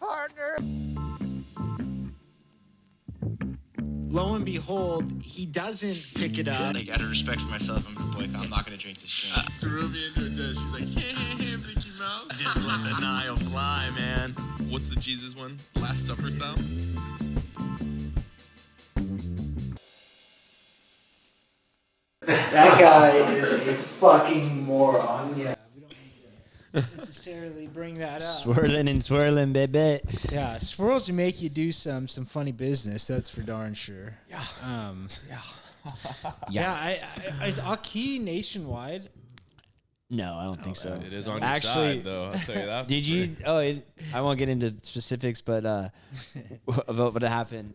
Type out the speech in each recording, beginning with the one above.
there, partner. Lo and behold, he doesn't pick it up. Like, out of respect for myself, I'm not gonna drink this shit. Threw me into a dish. She's like, Mickey Mouse. Just let the Nile fly, man. What's the Jesus one? Last Supper style? That guy is a fucking moron. Yeah, we don't need to necessarily bring that up. Swirling and swirling, baby. Yeah, swirls will make you do some funny business. That's for darn sure. Yeah. Is Aki nationwide? No, I don't think so. It is on your Actually, side, though. I'll tell you that. Did you? I won't get into specifics, but about what happened.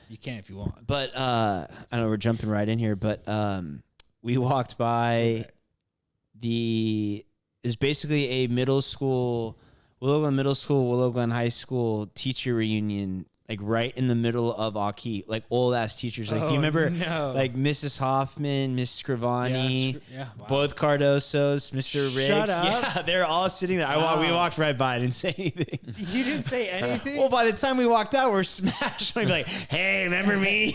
You can if you want. But I know we're jumping right in here, but we walked by it's basically a middle school, Willow Glen Middle School, Willow Glen High School teacher reunion, like right in the middle of Aki, like old ass teachers. Like, do you remember like Mrs. Hoffman, Miss Scrivani, Wow. both Cardosos, Mr. Riggs? Shut up. Yeah, they're all sitting there. We walked right by. I didn't say anything. You didn't say anything? Well, by the time we walked out, we're smashed. I'd be like, hey, remember me?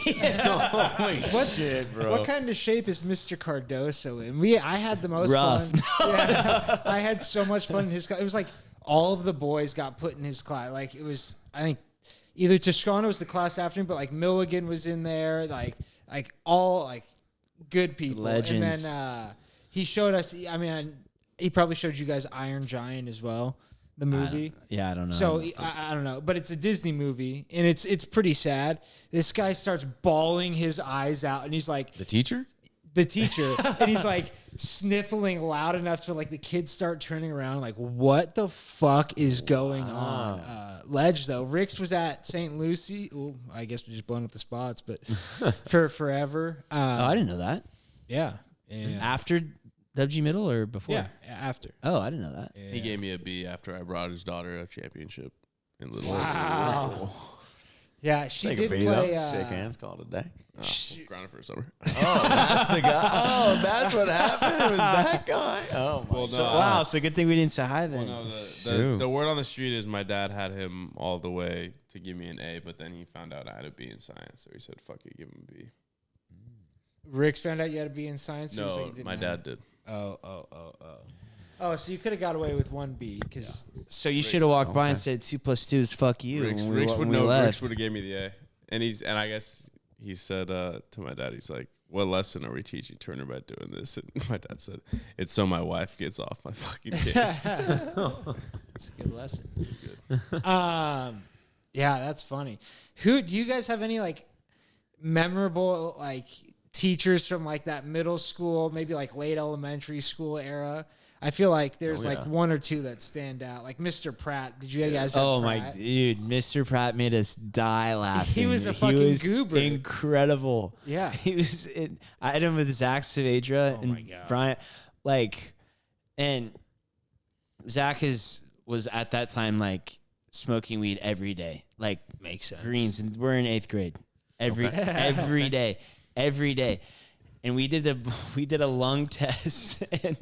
What kind of shape is Mr. Cardoso in? I had the most Rough. fun. Yeah, I had so much fun in his class. It was like all of the boys got put in his class. Like, it was, I think, either Toscano was the class after him, but like Milligan was in there, like all like good people. Legends. And then he showed us. I mean, he probably showed you guys Iron Giant as well, the movie. I don't know. So I don't know, but it's a Disney movie, and it's pretty sad. This guy starts bawling his eyes out, and he's like, The teacher? the teacher, and he's like sniffling loud enough to like the kids start turning around, like, what the fuck is going on? Ledge though, Rick's was at St. Lucie. Ooh, I guess we're just blowing up the spots, but for forever. I didn't know that. Yeah. After WG Middle or before? Yeah, after. Oh, I didn't know that. Yeah. He gave me a B after I brought his daughter a championship in Little Wow. Yeah, she Take a did beat play. up, shake hands, call it a day. Grounded for a summer. Oh, that's the guy. Oh, that's what happened. It was that guy. Oh, my Well, So, wow, so good thing we didn't say hi then. Well, no, True. the word on the street is my dad had him all the way to give me an A, but then he found out I had a B in science, so he said, "Fuck you, give him a B." Rick's found out you had to be in science. Or No, something? Didn't my have- dad did. Oh, so you could have got away with one B because So you should have walked by and said 2 + 2 is fuck you. Riggs when would we know. left. Riggs would have gave me the A, and I guess he said to my dad, he's like, "What lesson are we teaching Turner by doing this?" And my dad said, "It's so my wife gets off my fucking case." That's a good lesson. Yeah, that's funny. Who do you guys have any like memorable like teachers from like that middle school, maybe like late elementary school era? I feel like there's like one or two that stand out. Like Mr. Pratt. Did you guys have Oh Pratt? my dude, Mr. Pratt made us die laughing. He was a fucking goober. Incredible. Yeah. He was I had him with Zach Saavedra and my God. Brian. Like, and Zach was at that time like smoking weed every day. Like, Makes sense. greens, and we're in 8th grade. Every day. And we did a lung test and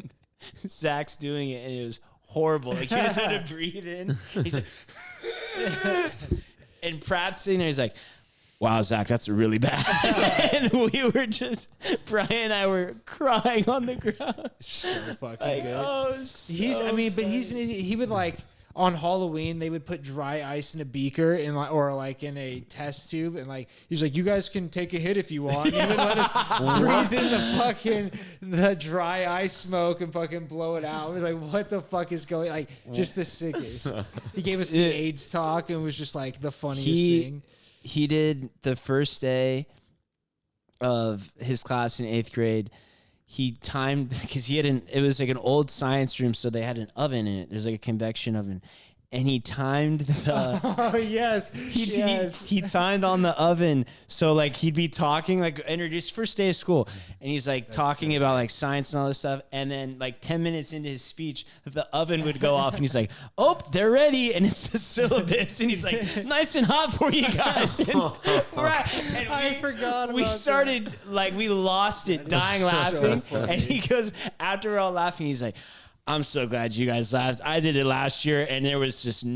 Zach's doing it, and it was horrible. Like, he just had to breathe in. He's like, and Pratt's sitting there. He's like, "Wow, Zach, that's really bad." And we were just, Brian and I were crying on the ground. So fucking Like, good. oh, so He's an idiot. He would like on Halloween they would put dry ice in a beaker and like or like in a test tube and like he's like, "You guys can take a hit if you want." And he would let us breathe in the dry ice smoke and fucking blow it out. It was like, what the fuck is going like just the sickest. He gave us the AIDS talk and it was just like the funniest thing. He did the first day of his class in 8th grade. He timed because it was like an old science room, so they had an oven in it. There's like a convection oven, and he timed the. Oh yes, He timed on the oven, so like he'd be talking like introduced first day of school, and he's like talking about like science and all this stuff, and then like 10 minutes into his speech, the oven would go off, and he's like, "Oh, they're ready," and it's the syllabus, and he's like, "Nice and hot for you guys." And I forgot. We about started like we lost it, dying laughing, and he goes after we're all laughing, he's like, I'm so glad you guys laughed. I did it last year, and there was just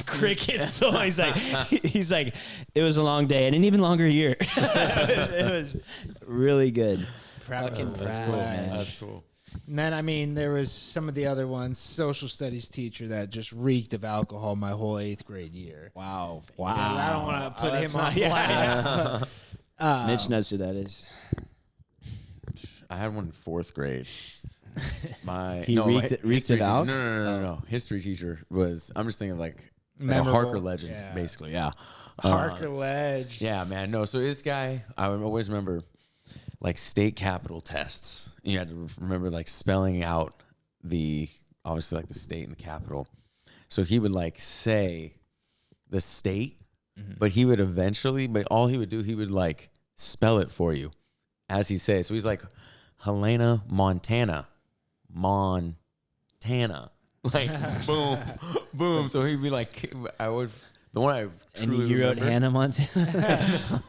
crickets. So he's like, it was a long day and an even longer year. it was really good. Fucking That's rad. cool, man. That's cool. And then, I mean, there was some of the other ones, social studies teacher that just reeked of alcohol my whole 8th grade year. Wow. I don't want to put him on yeah. blast. But, Mitch knows who that is. I had one in 4th grade. Reeked history it teacher. out? No. History teacher was. I'm just thinking of like a Memorable. Harker legend, Yeah. basically. Yeah. Harker Ledge. Yeah, man. No, so this guy, I would always remember like state capital tests. You had to remember like spelling out obviously like the state and the capital. So he would like say the state, but he would but all he would do, he would like spell it for you as he say it. So he's like, Helena, Montana. Like, boom, boom. So he'd be like, the one I And truly you wrote remember, Hannah Montana?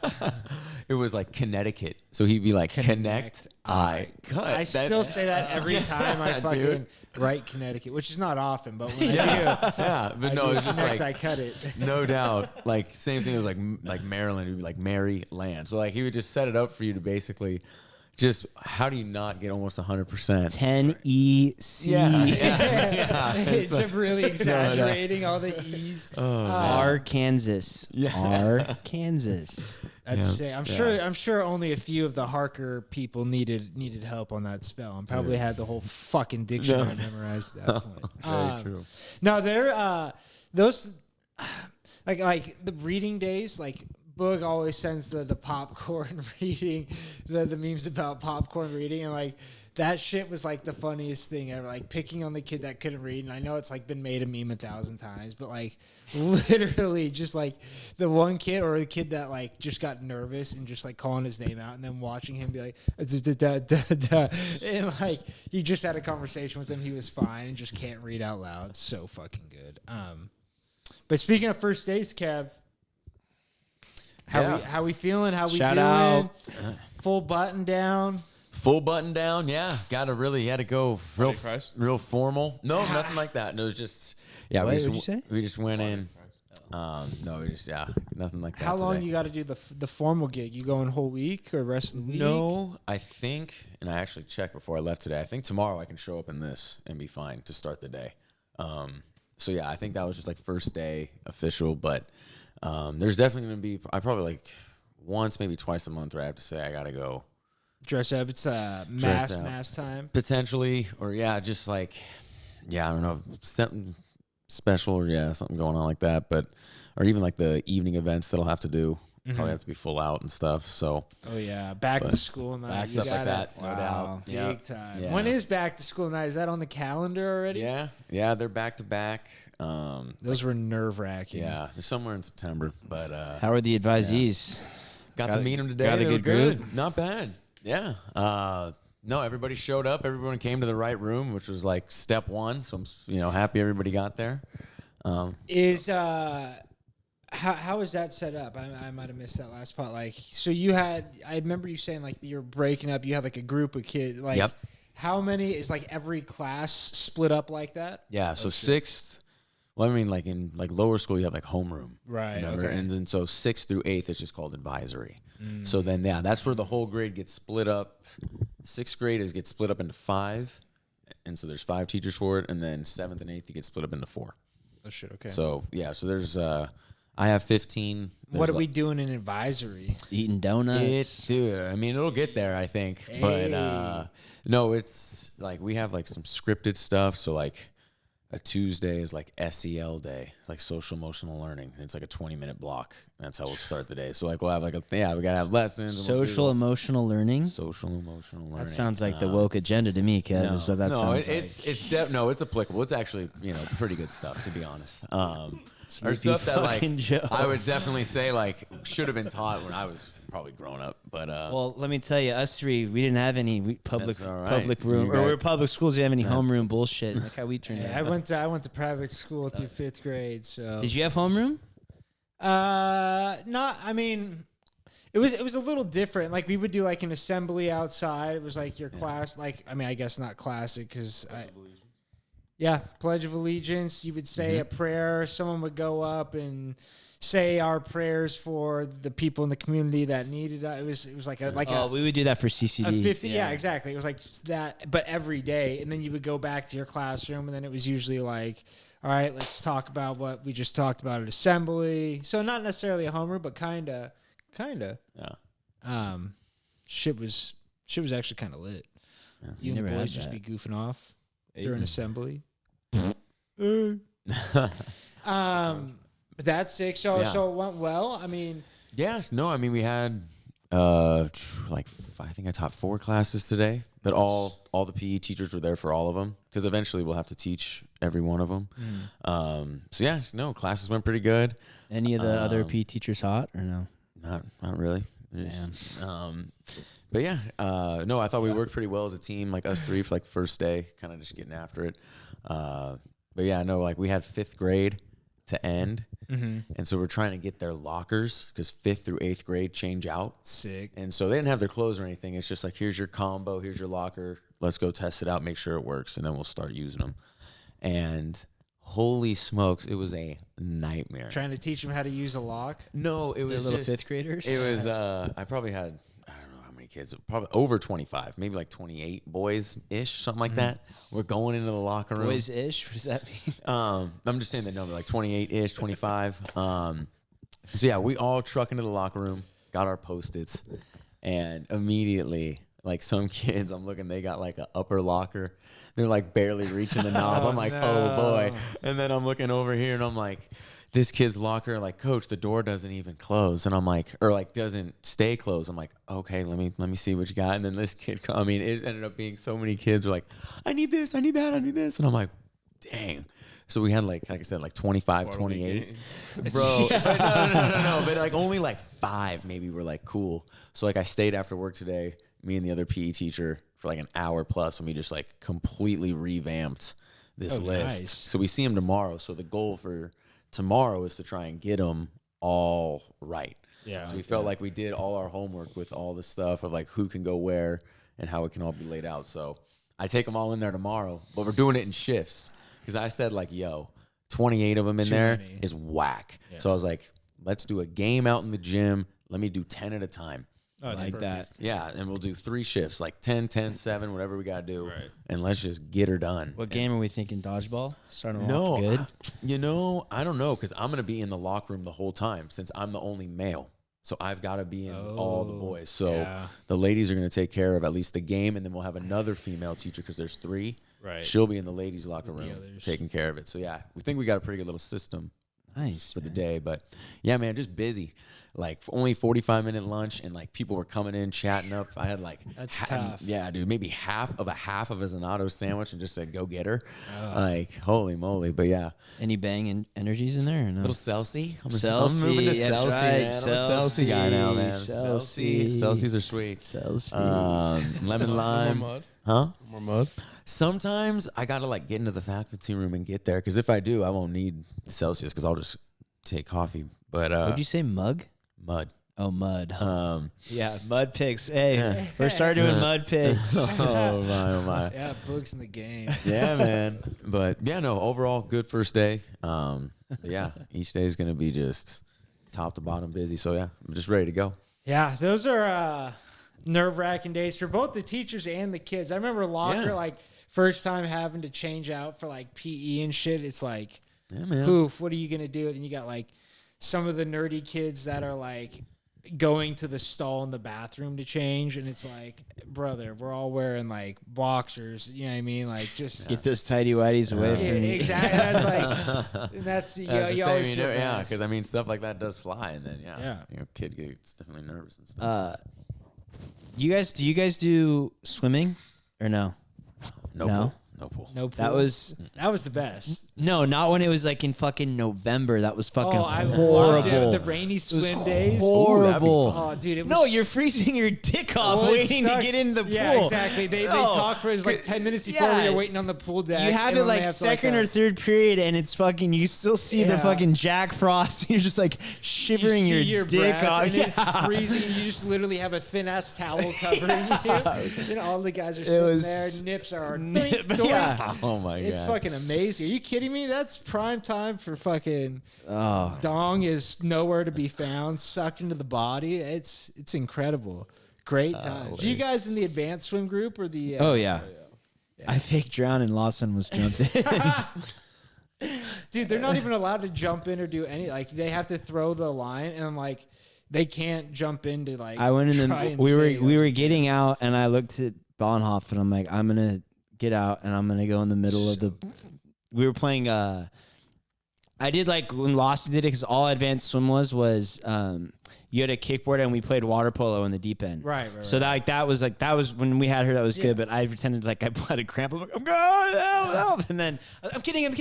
it was like Connecticut. So he'd be like, connect, I, cut. I still say that every time I fucking dude. write Connecticut, which is not often, but when I do, Yeah, but no, it's just connect, like, I cut it. no doubt. Like, same thing as like Maryland, it would be like Maryland. So like, he would just set it up for you to basically just, how do you not get almost 100%? 10 EC. Yeah. It's just really exaggerating all the E's. Arkansas. Yeah. Arkansas. I'd say I'm sure only a few of the Harker people needed help on that spell, and probably had the whole fucking dictionary memorized at that point. Very true. No, they're those like the reading days, like Boog always sends the popcorn reading, the memes about popcorn reading, and like that shit was like the funniest thing ever. Like picking on the kid that couldn't read, and I know it's like been made a meme 1,000 times, but like literally just like the one kid or the kid that like just got nervous and just like calling his name out, and then watching him be like and like he just had a conversation with him, he was fine and just can't read out loud. So fucking good. But speaking of first days, Kev. How we feeling? How we Shout doing? out. Full button down. Full button down, yeah. Had to go real formal. No, nothing like that. No, it was just, yeah. What did you say? We just went in. No, we just, nothing like that. How long today. you got to do the formal gig? You going whole week or rest of the week? No, I think, and I actually checked before I left today. I think tomorrow I can show up in this and be fine to start the day. So yeah, I think that was just like first day official, but there's definitely going to be, I probably like once, maybe twice a month where I have to say I got to go Dress up. It's mass time. potentially, or just like, I don't know, something special or something going on like that, but, or even like the evening events that I'll have to do. Probably have to be full out and stuff. So Oh yeah, back to school night. stuff like that, no doubt. Big Yeah. time. Yeah. When is back to school night? Is that on the calendar already? yeah, they're back to back. Those were nerve wracking. Yeah, they're somewhere in September, but How are the advisees? got to meet them today. got a They were good group? Not bad. Yeah. No, everybody showed up. Everyone came to the right room, which was like step one. So I'm, happy everybody got there. How is that set up? I might have missed that last part. Like, so I remember you saying like you're breaking up. You had like a group of kids. Like, Yep. How many is like every class split up like that? Yeah. So sixth. Well, I mean, like in like lower school, you have like homeroom, Right, remember? okay. And then so 6th through 8th, it's just called advisory. So then, that's where the whole grade gets split up. 6th grade gets split up into 5, and so there's 5 teachers for it. And then 7th and 8th, you get split up into 4. Oh shit. Okay. So so there's I have 15. What are we doing in advisory? Eating donuts. Dude, I mean, it'll get there, I think. Hey. But no, it's like we have like some scripted stuff. So like a Tuesday is like SEL day. It's like social emotional learning. And it's like a 20-minute block. That's how we'll start the day. So like we'll have like we gotta have lessons. and we'll do Social emotional learning. social emotional learning. That sounds like the woke agenda to me, Kev. No, So that sounds it's applicable. It's actually pretty good stuff, to be honest. Or Sleepy stuff that like fucking Joe. I would definitely say like should have been taught when I was probably growing up. But Well, let me tell you, us three, we didn't have any public That's all right. public room, You or got- we're public schools. Didn't have any homeroom bullshit. Look how we turned I out. went to private school through 5th grade. So Did you have homeroom? not. I mean, it was a little different. Like we would do like an assembly outside. It was like your class. Like I mean, I guess not classic because Pledge of Allegiance. You would say Mm-hmm. a prayer. Someone would go up and say our prayers for the people in the community that needed it. It was like we would do that for a CCD. 50. Yeah, exactly. It was like that, but every day. And then you would go back to your classroom, and then it was usually like, all right, let's talk about what we just talked about at assembly. So not necessarily a homeroom, but kind of. Yeah. Shit was actually kind of lit. You and Never the had boys just that. be goofing off Hey. during assembly. But that's sick. So Yeah. so it went well. I mean, Yeah, no, I mean we had I think I taught 4 classes today, but all the PE teachers were there for all of them because eventually we'll have to teach every one of them. So yeah, no, classes went pretty good. Any of the other PE teachers hot or no? Not really. But yeah, no, I thought we worked pretty well as a team, like us 3 for like the first day, kind of just getting after it. But yeah, no, like we had 5th grade to end. And so we're trying to get their lockers because 5th through 8th grade change out. sick. And so they didn't have their clothes or anything. It's just like, here's your combo, here's your locker. Let's go test it out, make sure it works, and then we'll start using them. And holy smokes, it was a nightmare. Trying to teach them how to use a lock. No, it They're was little just, 5th graders. It was I probably had, I don't know how many kids, probably over 25, maybe like 28 boys ish, something like that. We're going into the locker room. Boys ish. What does that mean? I'm just saying the number, like 28 ish, 25. So yeah, we all truck into the locker room, got our Post-its, and immediately, like some kids, I'm looking, they got like an upper locker. They're like barely reaching the knob. I'm like, oh boy. And then I'm looking over here and I'm like, this kid's locker, like, coach, the door doesn't even close. And I'm like, or like doesn't stay closed. I'm like, okay, let me see what you got. And then this kid, I mean, it ended up being so many kids were like, I need this, I need that, I need this. And I'm like, dang. So we had like I said, like 25, 28. Bro, no. But like only like 5 maybe were like cool. So like I stayed after work today, me and the other PE teacher for like an hour plus, and we just like completely revamped this list. nice. So we see him tomorrow. So the goal for tomorrow is to try and get them all right. Yeah. So we felt like we did all our homework with all the stuff of like who can go where and how it can all be laid out. So I take them all in there tomorrow, but we're doing it in shifts because I said like, yo, 28 of them in Too there many. is whack. So I was like, let's do a game out in the gym. Let me do 10 at a time. Oh, it's like perfect. that. Yeah, and we'll do 3 shifts, like 10, 10, 7, whatever we got to do. Right. And let's just get her done. What game are we thinking? Dodgeball? Starting off No, good. I don't know because I'm going to be in the locker room the whole time since I'm the only male. So I've got to be in all the boys. So yeah. the ladies are going to take care of at least the game, and then we'll have another female teacher because there's 3. Right. She'll be in the ladies' locker the room others. taking care of it. So yeah, we think we got a pretty good little system Nice. for the day. But yeah, man, just busy. Like only 45-minute lunch, and like people were coming in chatting up. I had like That's tough. Yeah, dude, maybe half of a Zanotto sandwich, and just said go get her. Like holy moly! But yeah, Any bang energies in there or no? little Celsi. I'm Celsi, moving to that's Celsi, right. man. I'm a Celsi guy now, man. Celsi. Celsi's are sweet. Lemon lime. More mud. Huh? More mud. Sometimes I gotta like get into the faculty room and get there because if I do, I won't need Celsius because I'll just take coffee. But What'd you say? Mug? mud. Oh, mud. Yeah, mud picks. Hey, we're starting doing mud picks. Oh my. Yeah, Boog's in the game. Yeah, man. But yeah, no, overall good first day. But yeah, each day is gonna be just top to bottom busy. So yeah, I'm just ready to go. Yeah, those are nerve-wracking days for both the teachers and the kids. I remember locker, Yeah. like, first time having to change out for, like, PE and shit. It's like, Yeah, man. poof, what are you going to do? And you got, like, some of the nerdy kids that are, like, going to the stall in the bathroom to change. And it's like, brother, we're all wearing, like, boxers. You know what I mean? Like, just... Get those tidy whities away Yeah, from me. exactly. That's like, and that's you, That's the you same, always you feel know, yeah, bad. because I mean stuff like that does fly, and then Yeah. kid gets definitely nervous and stuff. Do you guys do swimming or no? No no. pool. No pool. No, That pool. was that was the best. no, not when it was like in fucking November. That was fucking I loved horrible. it. The rainy It was swim days. horrible. Oh, dude, it was No, you're freezing your dick off Well, it waiting to sucks. get in the pool. Yeah, exactly. They No. talk for like 10 minutes before Yeah. you're waiting on the pool deck. You have and it when they like have to, second or third period, and it's fucking. You still see the Yeah. fucking Jack Frost. And you're just like shivering you see your dick breath, off. and Yeah. it's freezing. And you just literally have a thin ass towel covering you. You know, all the guys are sitting was there. Nips are Nip- doink, Yeah. Oh my god. It's fucking amazing. Are you kidding me? That's prime time for fucking dong is nowhere to be found, sucked into the body. It's incredible. Great times. You guys in the advanced swim group or the Oh yeah. I fake drowned and Lawson was jumped in. Dude, they're not even allowed to jump in or do any, like, they have to throw the line, and I'm like, they can't jump into, like, I went in try the and we save were us. getting out and I looked at Bonhoff and I'm like, I'm gonna get out and I'm gonna go in the middle of the we were playing I did like when Lawson did it because all advanced swim was you had a kickboard and we played water polo in the deep end. Right. So that was when we had her, that was good, but I pretended like I had a cramp. I'm like, I'm going, help. And then I'm kidding. And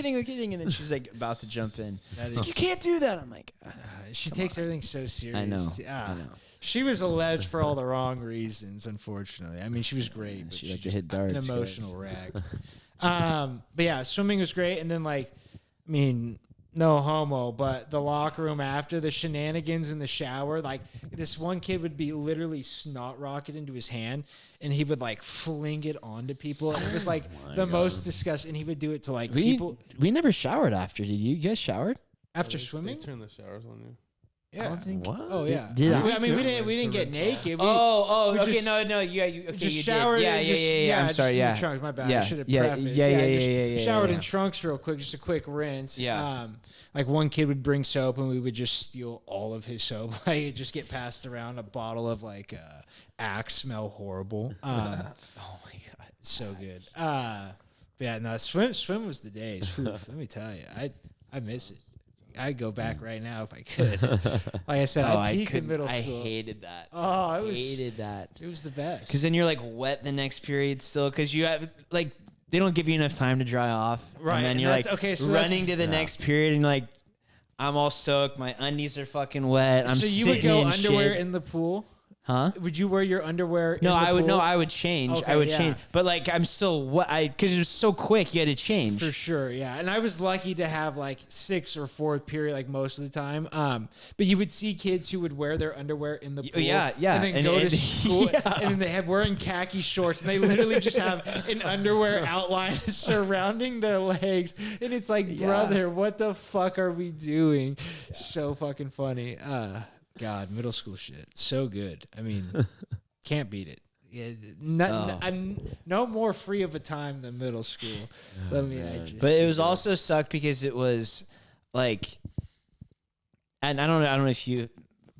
then she's like about to jump in. Like, you can't do that. I'm like, she takes everything so serious. I know. She was alleged for all the wrong reasons, unfortunately. I mean, she was great, but She she's liked to just hit darts, an emotional wreck. But yeah, swimming was great. And then, like, I mean, no homo, but the locker room after the shenanigans in the shower, like, this one kid would be literally snot rocket into his hand and he would like fling it onto people. And it was like the most disgusting. And he would do it to like people We never showered after. Did you guys showered? after They swimming. turn the showers on you. Yeah. I don't think. What? Oh yeah. Did I? I mean, we didn't get naked. We Okay, just- no, you just you showered. did. Yeah. I'm just sorry, in yeah. your trunks. My bad. Yeah, I should have yeah, prefaced. yeah, Showered yeah. in trunks real quick, just a quick rinse. Yeah. Like one kid would bring soap, and we would just steal all of his soap. Like it'd just get passed around. A bottle of like Axe, smell horrible. Oh my god, it's so good. But yeah, no, swim was the days. Oof, let me tell you, I miss it. I'd go back right now if I could. Like I said, I peaked in middle school. I hated that. Oh, it was hated that. It was the best. Because then you're like wet the next period still because you have like they don't give you enough time to dry off. Right, And then and you're like that's- okay, so running that's- to the next period and like I'm all soaked. My undies are fucking wet. I'm so you would sitting go in underwear shit. in the pool? Huh? Would you wear your underwear? No, in the I would. pool? No, I would change. Okay, I would yeah. change. But like, I'm still what I because it was so quick. You had to change. For sure, yeah. And I was lucky to have like 6th or 4th period, like most of the time. But you would see kids who would wear their underwear in the pool, yeah, and then go to school, yeah. and then they have wearing khaki shorts, and they literally just have an underwear outline surrounding their legs, and it's like, brother, what the fuck are we doing? So fucking funny. God, middle school shit, so good. I mean, can't beat it. Yeah, no more free of a time than middle school. Let me. But it was also sucked because it was like, and I don't know if you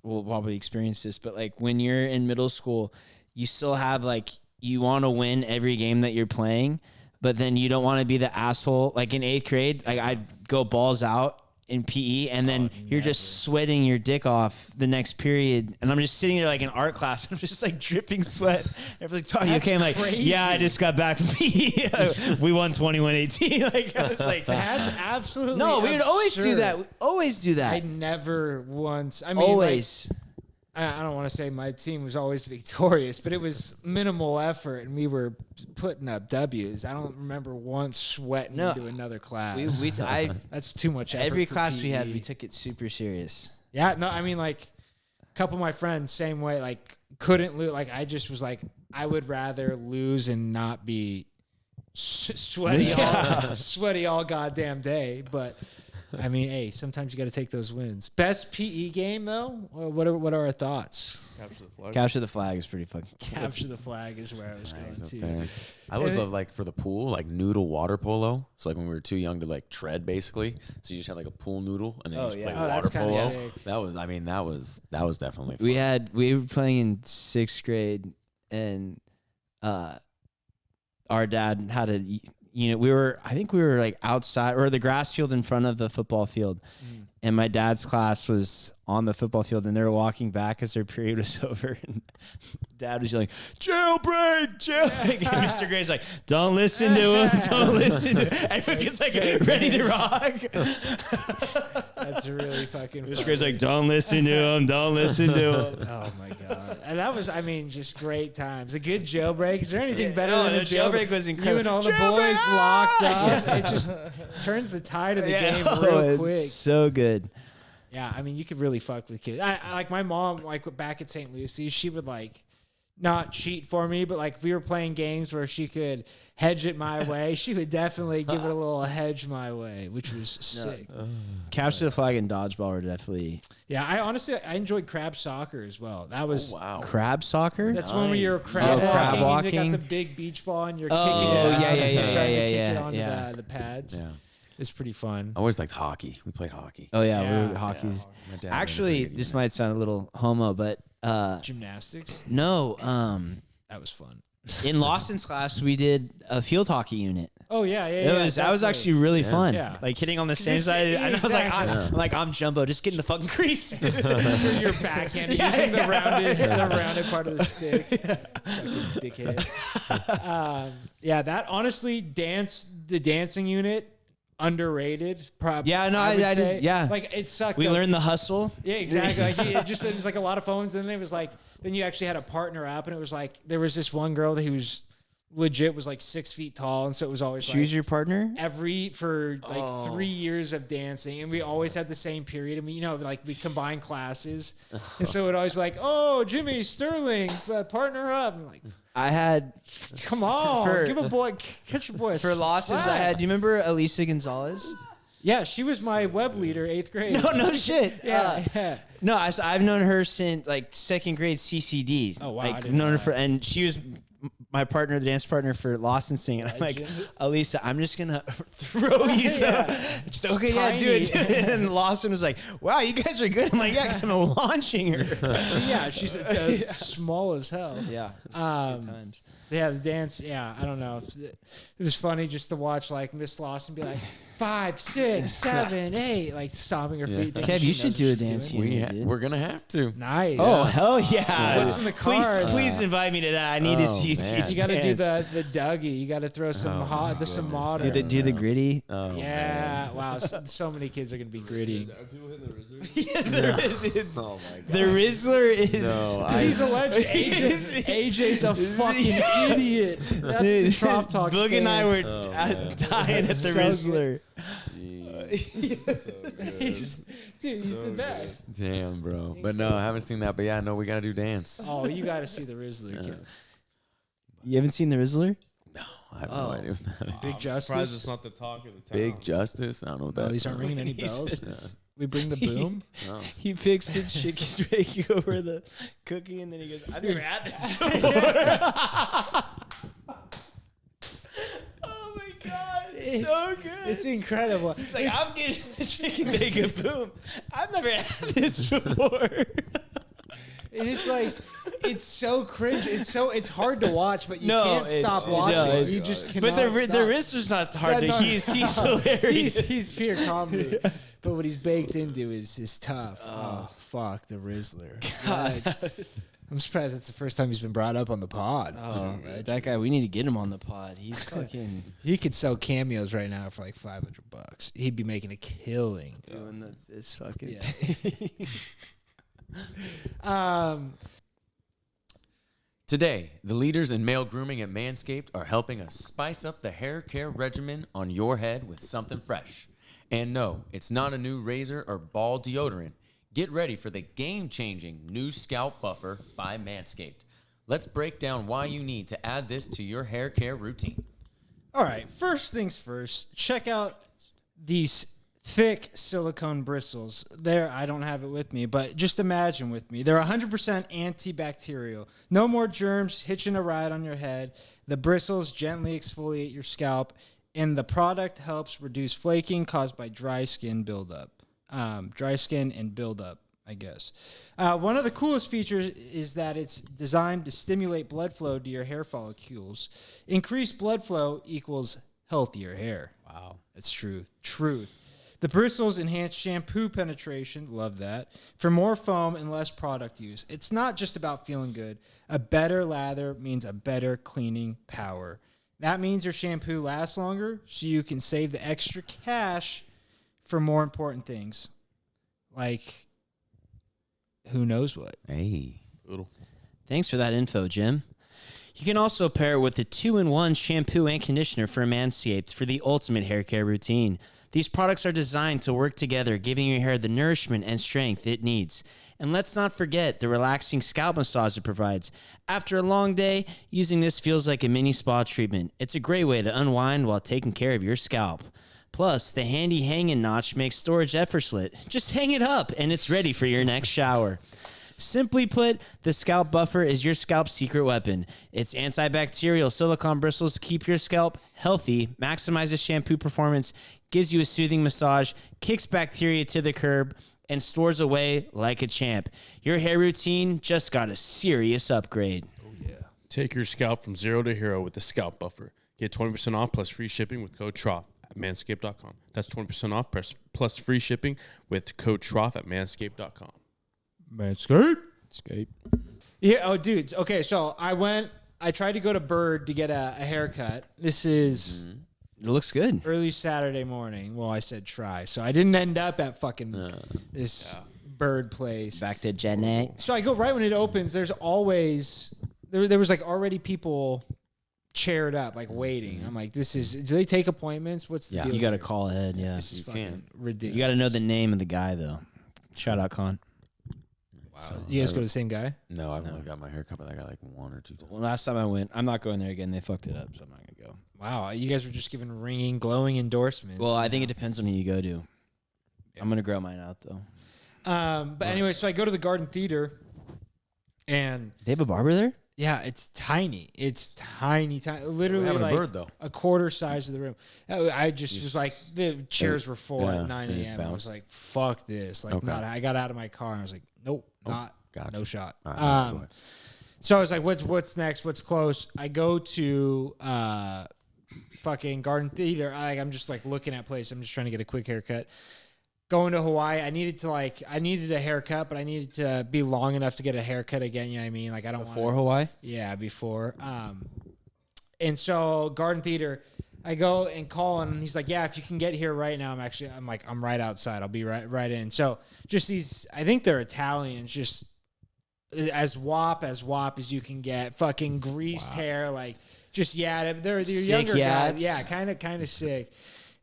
will probably experience this, but like when you're in middle school, you still have like you want to win every game that you're playing, but then you don't want to be the asshole. Like in 8th grade, like I'd go balls out in PE, and then you're just sweating your dick off the next period, and I'm just sitting there like in art class, and I'm just like dripping sweat. Everybody's talking, okay, I'm like, crazy. yeah, I just got back from PE. We won 21-18. Like I was like, That's absolutely no, we would always do absurd. that. We always do that. I never once. I mean, always. I don't want to say my team was always victorious, but it was minimal effort, and we were putting up W's. I don't remember once sweating into another class. That's too much effort. Every for class we had, PE. we took it super serious. Yeah, no, I mean, like, a couple of my friends, same way, like, couldn't lose. Like, I just was like, I would rather lose and not be sweaty all goddamn day. But, I mean, hey, sometimes you got to take those wins. Best PE game, though? Well, what are our thoughts? Capture the flag. Capture the flag is pretty fucking cool. Capture the flag is where I was going Up to. there. I always love like for the pool, like noodle water polo. So like when we were too young to like tread, basically. So you just had like a pool noodle, and then you just play Oh, water that's kinda polo. sick. That was, I mean, that was definitely fun. We were playing in 6th grade, and our dad had a, I think we were like outside or the grass field in front of the football field. And my dad's class was on the football field, and they were walking back as their period was over. And Dad was yelling, "Jailbreak, jailbreak!" And Mr. Gray's like, "Don't listen to him, don't listen to him." Everyone gets like ready to rock. That's really fucking Mr. funny. Gray's like, "Don't listen to him, don't listen to him." Oh my god! And that was, I mean, just great times. A good jailbreak. Is there anything better no, than a the jailbreak was incredible. You and all the boys locked up. It just turns the tide of the game real quick. So good. Yeah, I mean, you could really fuck with kids. I like my mom, like back at St. Lucie, she would like not cheat for me, but like if we were playing games where she could hedge it my way, she would definitely give it a little hedge my way, which was sick. Capture the flag and dodgeball were definitely Yeah, I enjoyed crab soccer as well. That was Wow. crab soccer. that's when you're Nice. crab, crab walking, and they walking. got the big beach ball and you're Oh, kicking it out. yeah, yeah, and yeah, trying yeah, to kick yeah, it onto yeah. the pads. Yeah. It's pretty fun. I always liked hockey. We played hockey. Oh yeah, Yeah, we were hockey. My dad ran a pretty Actually, good this unit. might sound a little homo, but Gymnastics, no. that was fun. In Lawson's class, we did a field hockey unit. Oh yeah, yeah. That yeah, was definitely. actually really fun. Yeah. Like hitting on the same it's- side. And I was like, exactly. I'm Jumbo, just get in the fucking crease. For your backhand, using the rounded part of the stick. Fucking dickhead. Yeah, that honestly, the dancing unit, underrated. Yeah, no, I would did- say. yeah. Like it sucked. We though. learned the hustle. Yeah, exactly. Like, it was like a lot of phones. And then it was like, then you actually had a partner app, and it was like there was this one girl who was legit was like 6 feet tall, and so it was always Choose like, your partner. for like 3 years of dancing, and we always had the same period. And we, like we combined classes, and so it would always be like, "Oh, Jimmy Sterling, partner up." I'm like, I had "Come on, For- catch your boy." a for Lawson's. I slap." had. Do you remember Elisa Gonzalez? Yeah, she was my web leader, 8th grade. No shit. Yeah, yeah. No, I've known her since like second grade CCD. Oh, wow, I Like didn't known know her for, and she was my partner, the dance partner for Lawson's thing. And I'm like, Legend. Elisa, I'm just gonna throw you some. Just okay, yeah, do it. Tiny. And Lawson was like, wow, you guys are good. I'm like, yeah, because I'm launching her. Yeah, she's small as hell. Yeah. Times. Yeah, the dance. Yeah, I don't know. It was funny just to watch like Miss Lawson be like 5, 6, 7, 8, like stomping her feet. thinking Kev, she you should knows do what a she's dance doing. unit. dude. We're gonna have to. Nice. Oh hell yeah! What's in the cards? Please invite me to that. I need to Oh, see you man. teach. You got to do dance. the Dougie. You got to throw some some modern. Do the gritty. Oh, Yeah. Wow. So many kids are gonna be gritty. Are people hitting the Rizzler? Oh my god. The Rizzler is. No, He's a legend. AJ's a fucking idiot. That's the Trough Talk. Boog and I were Oh, man. dying at the So Rizzler. He's the best. Damn, bro. But no, I haven't seen that. But yeah, no, we gotta do dance. Oh, you got to see the Rizzler kid. You haven't seen the Rizzler? No, I have no idea what that is. Big Surprised Justice. it's not the talk of the town. Big Justice? I don't know what that Oh, these aren't ringing any bells. We bring the boom. No. He fixed it, chicken's making over the cookie, and then he goes, I've never had this Oh my god, it's so good. It's incredible. It's like, I'm getting the chicken bacon boom. I've never had this before. And it's like, it's so cringe. It's hard to watch, but you No, can't stop it's- watching. no, You it's- just cannot But the stop. Rizzler's not hard Yeah, to. no. He's hilarious. He's pure comedy. But what he's baked into is tough. Oh, fuck, the Rizzler. God. I'm surprised that's the first time he's been brought up on the pod. Oh, that guy, we need to get him on the pod. He's fucking He could sell cameos right now for like $500. He'd be making a killing. doing this fucking. Yeah. Today, the leaders in male grooming at Manscaped are helping us spice up the hair care regimen on your head with something fresh. And no, it's not a new razor or ball deodorant. Get ready for the game-changing new Scalp Buffer by Manscaped. Let's break down why you need to add this to your hair care routine. All right, first things first, check out these thick silicone bristles. There, I don't have it with me, but just imagine with me. They're 100% antibacterial. No more germs hitching a ride on your head. The bristles gently exfoliate your scalp, and the product helps reduce flaking caused by dry skin buildup. Dry skin and buildup, I guess. One of the coolest features is that it's designed to stimulate blood flow to your hair follicles. Increased blood flow equals healthier hair. Wow. That's truth. The bristles enhance shampoo penetration, love that, for more foam and less product use. It's not just about feeling good. A better lather means a better cleaning power. That means your shampoo lasts longer, so you can save the extra cash for more important things. Like, who knows what? Hey. Thanks for that info, Jim. You can also pair it with the 2-in-1 shampoo and conditioner for Manscaped for the ultimate hair care routine. These products are designed to work together, giving your hair the nourishment and strength it needs. And let's not forget the relaxing scalp massage it provides. After a long day, using this feels like a mini spa treatment. It's a great way to unwind while taking care of your scalp. Plus, the handy hanging notch makes storage effortless. Just hang it up and it's ready for your next shower. Simply put, the scalp buffer is your scalp's secret weapon. Its antibacterial silicone bristles keep your scalp healthy, maximizes shampoo performance, gives you a soothing massage, kicks bacteria to the curb, and stores away like a champ. Your hair routine just got a serious upgrade. Take your scalp from zero to hero with the Scalp Buffer. Get 20% off plus free shipping with code Trough at manscaped.com. That's 20% off plus free shipping with code Trough at manscaped.com. Manscaped. Yeah. Oh, dude. Okay. So I tried to go to Bird to get a haircut. This is It looks good. early Saturday morning. Well, I said try. So I didn't end up at fucking this Bird place. Back to Janet. So I go right when it opens. There's always, there was like already people chaired up, like waiting. I'm like, do they take appointments? What's the deal? You got to here? call ahead, yeah. This is fucking ridiculous. You got to know the name of the guy, though. Shout out, Con. So You guys go to the same guy? No, I've only got my hair cut, but I got like 1 or 2 times. Well, last time I went, I'm not going there again. They fucked it up, so I'm not going to go. Wow. You guys were just giving ringing, glowing endorsements. Well, I think it depends on who you go to. I'm going to grow mine out, though. But anyway, so I go to the Garden Theater, and They have a barber there? yeah, it's tiny. It's tiny. Literally having a like Bird, though. a quarter size of the room. I just was like, the chairs were full yeah, at 9 they just a.m. I was bounced. like, fuck this. Like, Okay. I got out of my car and I was like, nope, gotcha. no shot. All right, go ahead. So I was like, what's next? What's close? I go to fucking Garden Theater. I'm just like looking at places. I'm just trying to get a quick haircut. Going to Hawaii, I needed a haircut, but I needed to be long enough to get a haircut again. You know what I mean? Like I don't Before want Hawaii? yeah, before. And so Garden Theater, I go and call him, and he's like, yeah, if you can get here right now, I'm right outside. I'll be right in. So just these, I think they're Italians, just as wop as you can get, fucking greased hair, like just they're Sick younger yats. guys, yeah, kind of sick.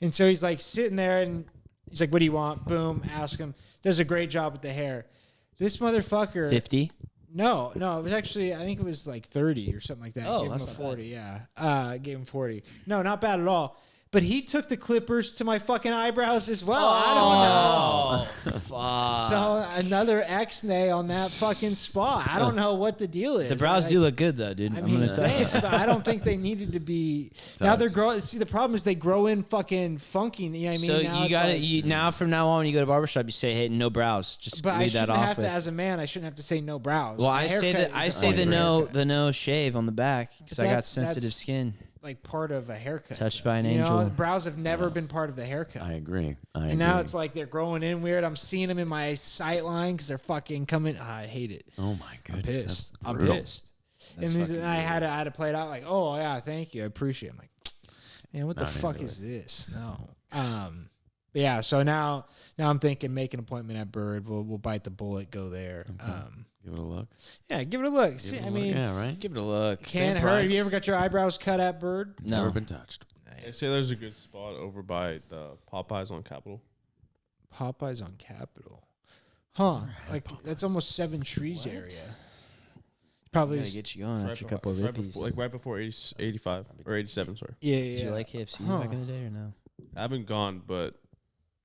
And so he's like sitting there, and he's like, what do you want? Boom, ask him. Does a great job with the hair. This motherfucker. 50? No, it was actually, I think it was like 30 or something like that. Oh, Gave him that's a not 40, yeah. Gave him 40. No, not bad at all. But he took the clippers to my fucking eyebrows as well. I don't know. Fuck. So another X-nay on that fucking spot. I don't know what the deal is. The brows Like, do look good, though, dude. I I'm mean, going to tell you. thanks, but I don't think they needed to be. Now they're growing. See, the problem is they grow in fucking funky. You know what I mean? So Now you it's got like- it. Now, from now on, when you go to barbershop, you say, "Hey, no brows." Just But I leave that shouldn't off. have to, with- as a man, I shouldn't have to say no brows. well, My I say haircut that I is say only the for no haircut. the no shave on the back because I got That's- sensitive that's- skin. Like part of a haircut. Touched by an You know, angel. brows have never been part of the haircut. I agree. And now it's like they're growing in weird. I'm seeing them in my sight line because they're fucking coming. I hate it. oh my I'm goodness, pissed. that's I'm brutal. pissed. And I had to play it out like, oh yeah, thank you, I appreciate it. I'm like, man, what the Not fuck into is this? No. But yeah, so now I'm thinking make an appointment at Bird. We'll bite the bullet, go there. Give it a look. Yeah, give it a look. Give See, it a I look. mean, yeah, right. Give it a look. can't same hurt. Have price. you ever got your eyebrows cut at Bird? Never No. been touched. They say there's a good spot over by the Popeyes on Capitol. Popeyes on Capitol. Huh. Like that's almost Seven Trees area. Probably. Gotta get you on after a couple of right rippies. before, like right before 85 or 87. Sorry, Yeah. Did you like KFC Huh. back in the day or no? I haven't gone, but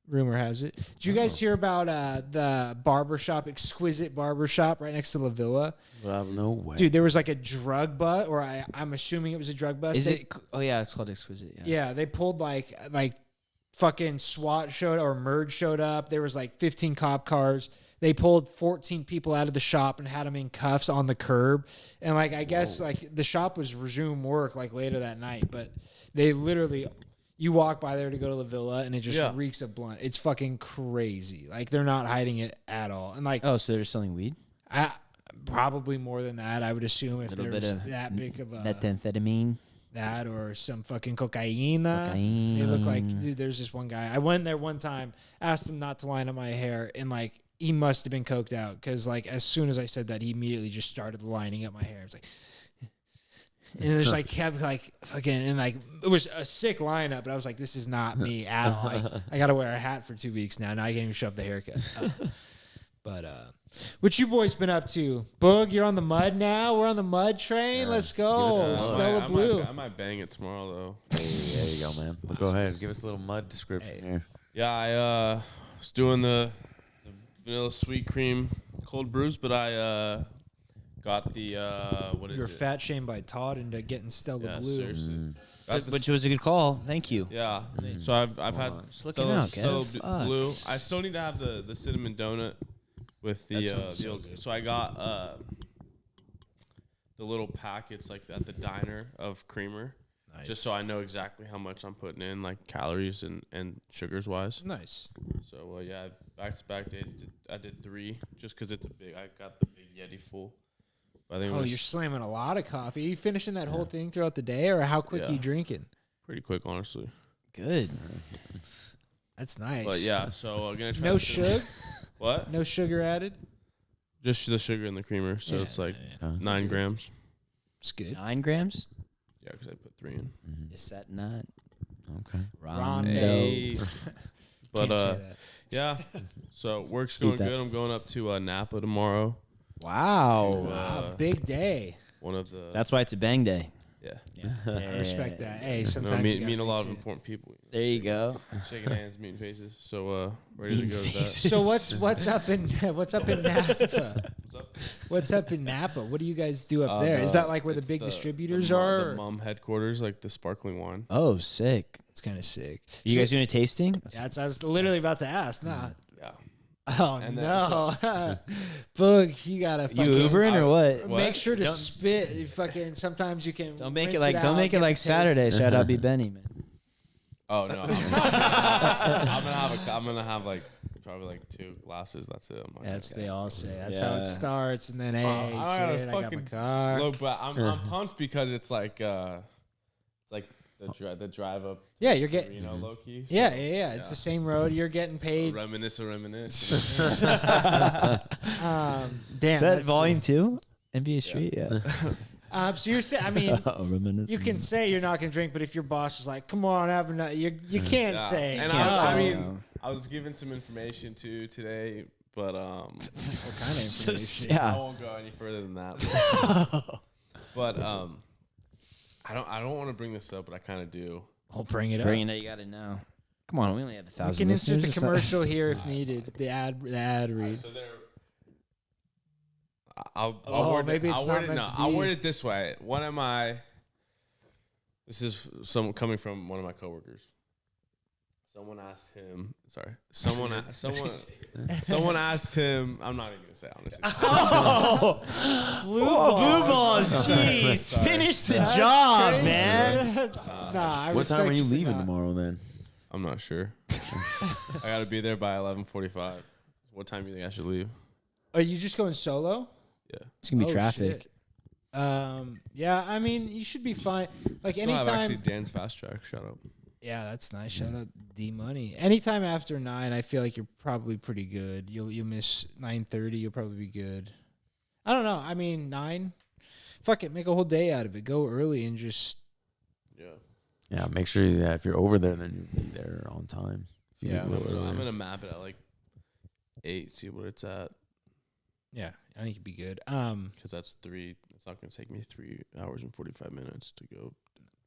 Rumor has it. Did you guys hear about the barbershop, exquisite barbershop right next to La Villa? No way. Dude, there was like a drug bust, or I'm assuming it was a drug bust. Is They- it? Oh yeah, it's called Exquisite. Yeah. Yeah, they pulled like fucking SWAT showed or Merge showed up. There was like 15 cop cars. They pulled 14 people out of the shop and had them in cuffs on the curb. And like I guess like the shop was resume work like later that night, but they literally you walk by there to go to La Villa and it just Yeah. reeks of blunt. It's fucking crazy. Like they're not hiding it at all. And like Oh, so they're selling weed? probably more than that, I would assume if Little there bit was of that big of a Methamphetamine. that or some fucking cocaine. They look like, dude, there's this one guy. I went there one time, asked him not to line up my hair, and like he must have been coked out because like as soon as I said that, he immediately just started lining up my hair. It's like, And there's like kept like fucking and like it was a sick lineup, but I was like, this is not me at all. Like, I gotta wear a hat for 2 weeks now. Now I can't even show up the haircut. But what you boys been up to? Boog, you're on the mud now. We're on the mud train. Let's go. Stella Blue. I might bang it tomorrow though. Hey, there you go, man. Well, go ahead. Give us a little mud description here. Yeah, I was doing the vanilla sweet cream cold brews, but I got the what is You were it? fat shamed by Todd into getting Stella Yeah, Blue. seriously. That's the Which was a good call. Thank you. Yeah. So I've had Just looking out, Stella guys. Blue. Fuck. I still need to have the cinnamon donut with the sounds so old, good. so I got the little packets like at the diner of creamer. Nice. Just so I know exactly how much I'm putting in, like calories and sugars wise. Nice. So yeah, back to back days, I did 3 just because it's a big. I got the big Yeti full. I think it Oh, was you're slamming a lot of coffee. Are you finishing that whole thing throughout the day, or how quick Yeah. are you drinking? pretty quick, honestly. Good. That's nice. But yeah, so I'm gonna try. No the cinnamon- sugar. What? No sugar added. Just the sugar and the creamer. So Yeah, it's like yeah. 9 grams. It's good. 9 grams? Yeah, because I put 3 in. Is that not? Okay. Rondo. Hey. But Can't say that. yeah. So work's going that. good. I'm going up to Napa tomorrow. Wow. Wow, big day. One of the That's why it's a bang day. yeah. I respect that. Hey, No, sometimes meet you a gotta lot mix of it. important people. There you go. Shaking hands, meeting faces. So ready to go with that. So what's up in Napa? What's up? What's up in Napa? What do you guys do up Uh, there? Is the- that like where the it's big the distributors mom- are? The or- mom headquarters, like the sparkling wine. Oh, sick. It's kind of sick. You guys doing a tasting? That's I was literally about to ask. Nah. Yeah. Oh And then- no, Boog, you gotta fucking You Ubering or what? make sure to Don't- spit. You fucking sometimes you can. Don't make rinse it like out, get the taste. Saturday. Shout out B Benny, man. Oh no. I'm gonna have like probably like 2 glasses. That's it. I'm like, That's okay. they all say. That's how Yeah. it starts, and then hey, I gotta shit, I got my fucking car. Look, but I'm pumped because it's like the drive up. Yeah, you're getting. Reno low key. So, Yeah. It's the same road. You're getting paid. Reminisce. Damn. Is that that's volume 2? NBA Street? Yeah. So you're saying, I mean, Oh, reminiscent. you can say you're not gonna drink, but if your boss is like, "Come on, have another," you can't Yeah. say. And can't I say. mean, I was given some information too today, but what kind of information? I Yeah. won't go any further than that. But I don't want to bring this up, but I kind of do. I'll bring it up. Bringing it, you got it now. Come on, we only have 1,000 We can insert listeners. the It's not- commercial here if needed. The ad read. So there. I'll Oh, word maybe it, it's I'll not word it, meant no, to I'll be. word it this way. One of my. This is some coming from one of my coworkers. Someone asked him. Sorry. Someone asked him. I'm not even gonna say it, honestly. Blue Blue balls, jeez. Sorry. Finish the job, crazy. man. I What time respect are you for leaving that. tomorrow then? I'm not sure. I gotta be there by 11:45. What time do you think I should leave? Are you just going solo? Yeah. It's gonna be Oh, traffic. shit. Yeah, I mean, you should be fine. Like Still have actually anytime. Dan's fast track. Shout out. Yeah, that's nice. Shout out D Money. Anytime after 9, I feel like you're probably pretty good. You'll miss 9:30. You'll probably be good. I don't know. I mean, 9. Fuck it. Make a whole day out of it. Go early and just. Yeah. Yeah, make sure that if you're over there, then you'll be there on time. If you Yeah. leave a little I'm earlier. gonna map it at like 8. See what it's at. Yeah, I think you'd be good. Because that's 3. It's not going to take me 3 hours and 45 minutes to go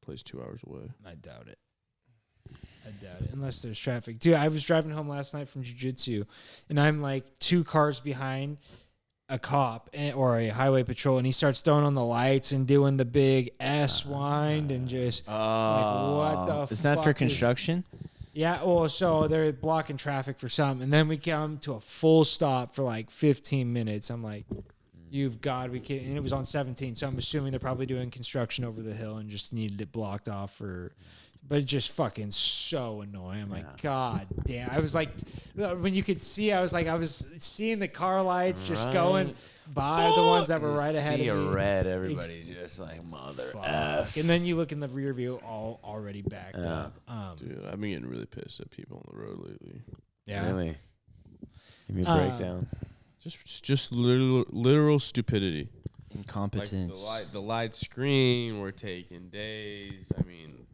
place 2 hours away. I doubt it. Unless there's traffic. Dude, I was driving home last night from Jiujitsu, and I'm like 2 cars behind a cop or a highway patrol, and he starts throwing on the lights and doing the big S wind and just what the Is that fuck for is- construction? yeah. Well, so they're blocking traffic for some, and then we come to a full stop for like 15 minutes. I'm like, you've got to be kidding. And it was on 17, so I'm assuming they're probably doing construction over the hill and just needed it blocked off for. But it's just fucking so annoying. I'm like, God damn. I was like, when you could see, I was seeing the car lights just going by the ones that were right ahead See of a me. red, everybody just like mother Fuck. F. And then you look in the rear view, all already backed up. Dude, I've been getting really pissed at people on the road lately. Yeah. Really? Give me a breakdown. Just literal stupidity. Incompetence. Like the light screen, we're taking days. I mean,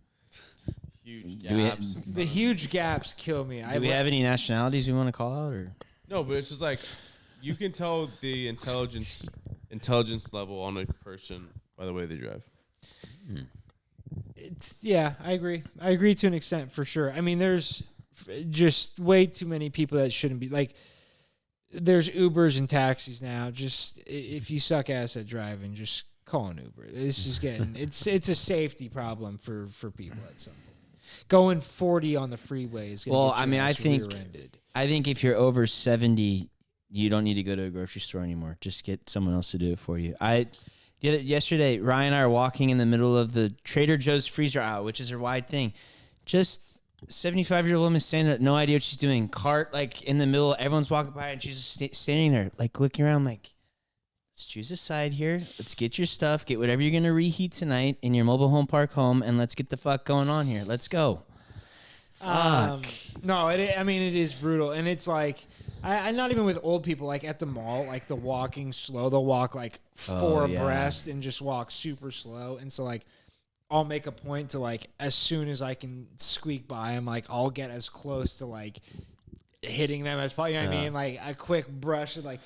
huge Do we ha- gaps. The huge gaps kill me. Do we have any nationalities we want to call out, or? No, but it's just like you can tell the intelligence level on a person by the way they drive. I agree. I agree to an extent for sure. I mean, there's just way too many people that shouldn't be like. There's Ubers and taxis now. Just if you suck ass at driving, just call an Uber. This is getting it's a safety problem for people at some point. Going 40 on the freeway is going to get your ass rear-ended. I think if you're over 70, you don't need to go to a grocery store anymore. Just get someone else to do it for you. Yesterday, Ryan and I are walking in the middle of the Trader Joe's freezer aisle, which is a wide thing. Just 75-year-old woman standing there, no idea what she's doing. Cart like in the middle, everyone's walking by, and she's just standing there, like looking around, like, let's choose a side here. Let's get your stuff, get whatever you're gonna reheat tonight in your mobile home park home, and let's get the fuck going on here. Let's go. Fuck. No, it is brutal, and it's like I'm not even with old people. Like at the mall, like the walking slow, they'll walk like four abreast and just walk super slow, and so like. I'll make a point to like as soon as I can squeak by them, like I'll get as close to like hitting them as possible. You know what I mean? Like a quick brush, like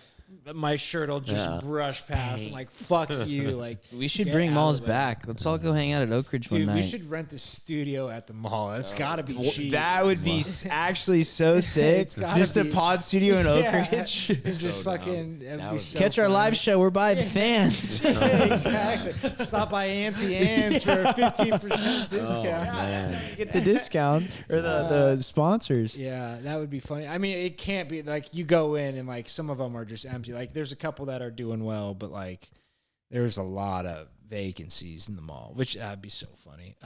my shirt will just brush past. I'm like, fuck you. Like we should bring malls back. Let's all go hang out at Oak Ridge one night. We should rent a studio at the mall. That's got to be cheap. That would be actually so sick. Just a pod studio in Oak Ridge. It's just fucking catch our live show. We're by the fans. Exactly. Stop by Auntie Anne's for a 15% discount. Get the discount or the sponsors. Yeah, that would be funny. I mean, it can't be like you go in and like some of them are just empty. Like there's a couple that are doing well, but like there's a lot of vacancies in the mall, which that'd be so funny.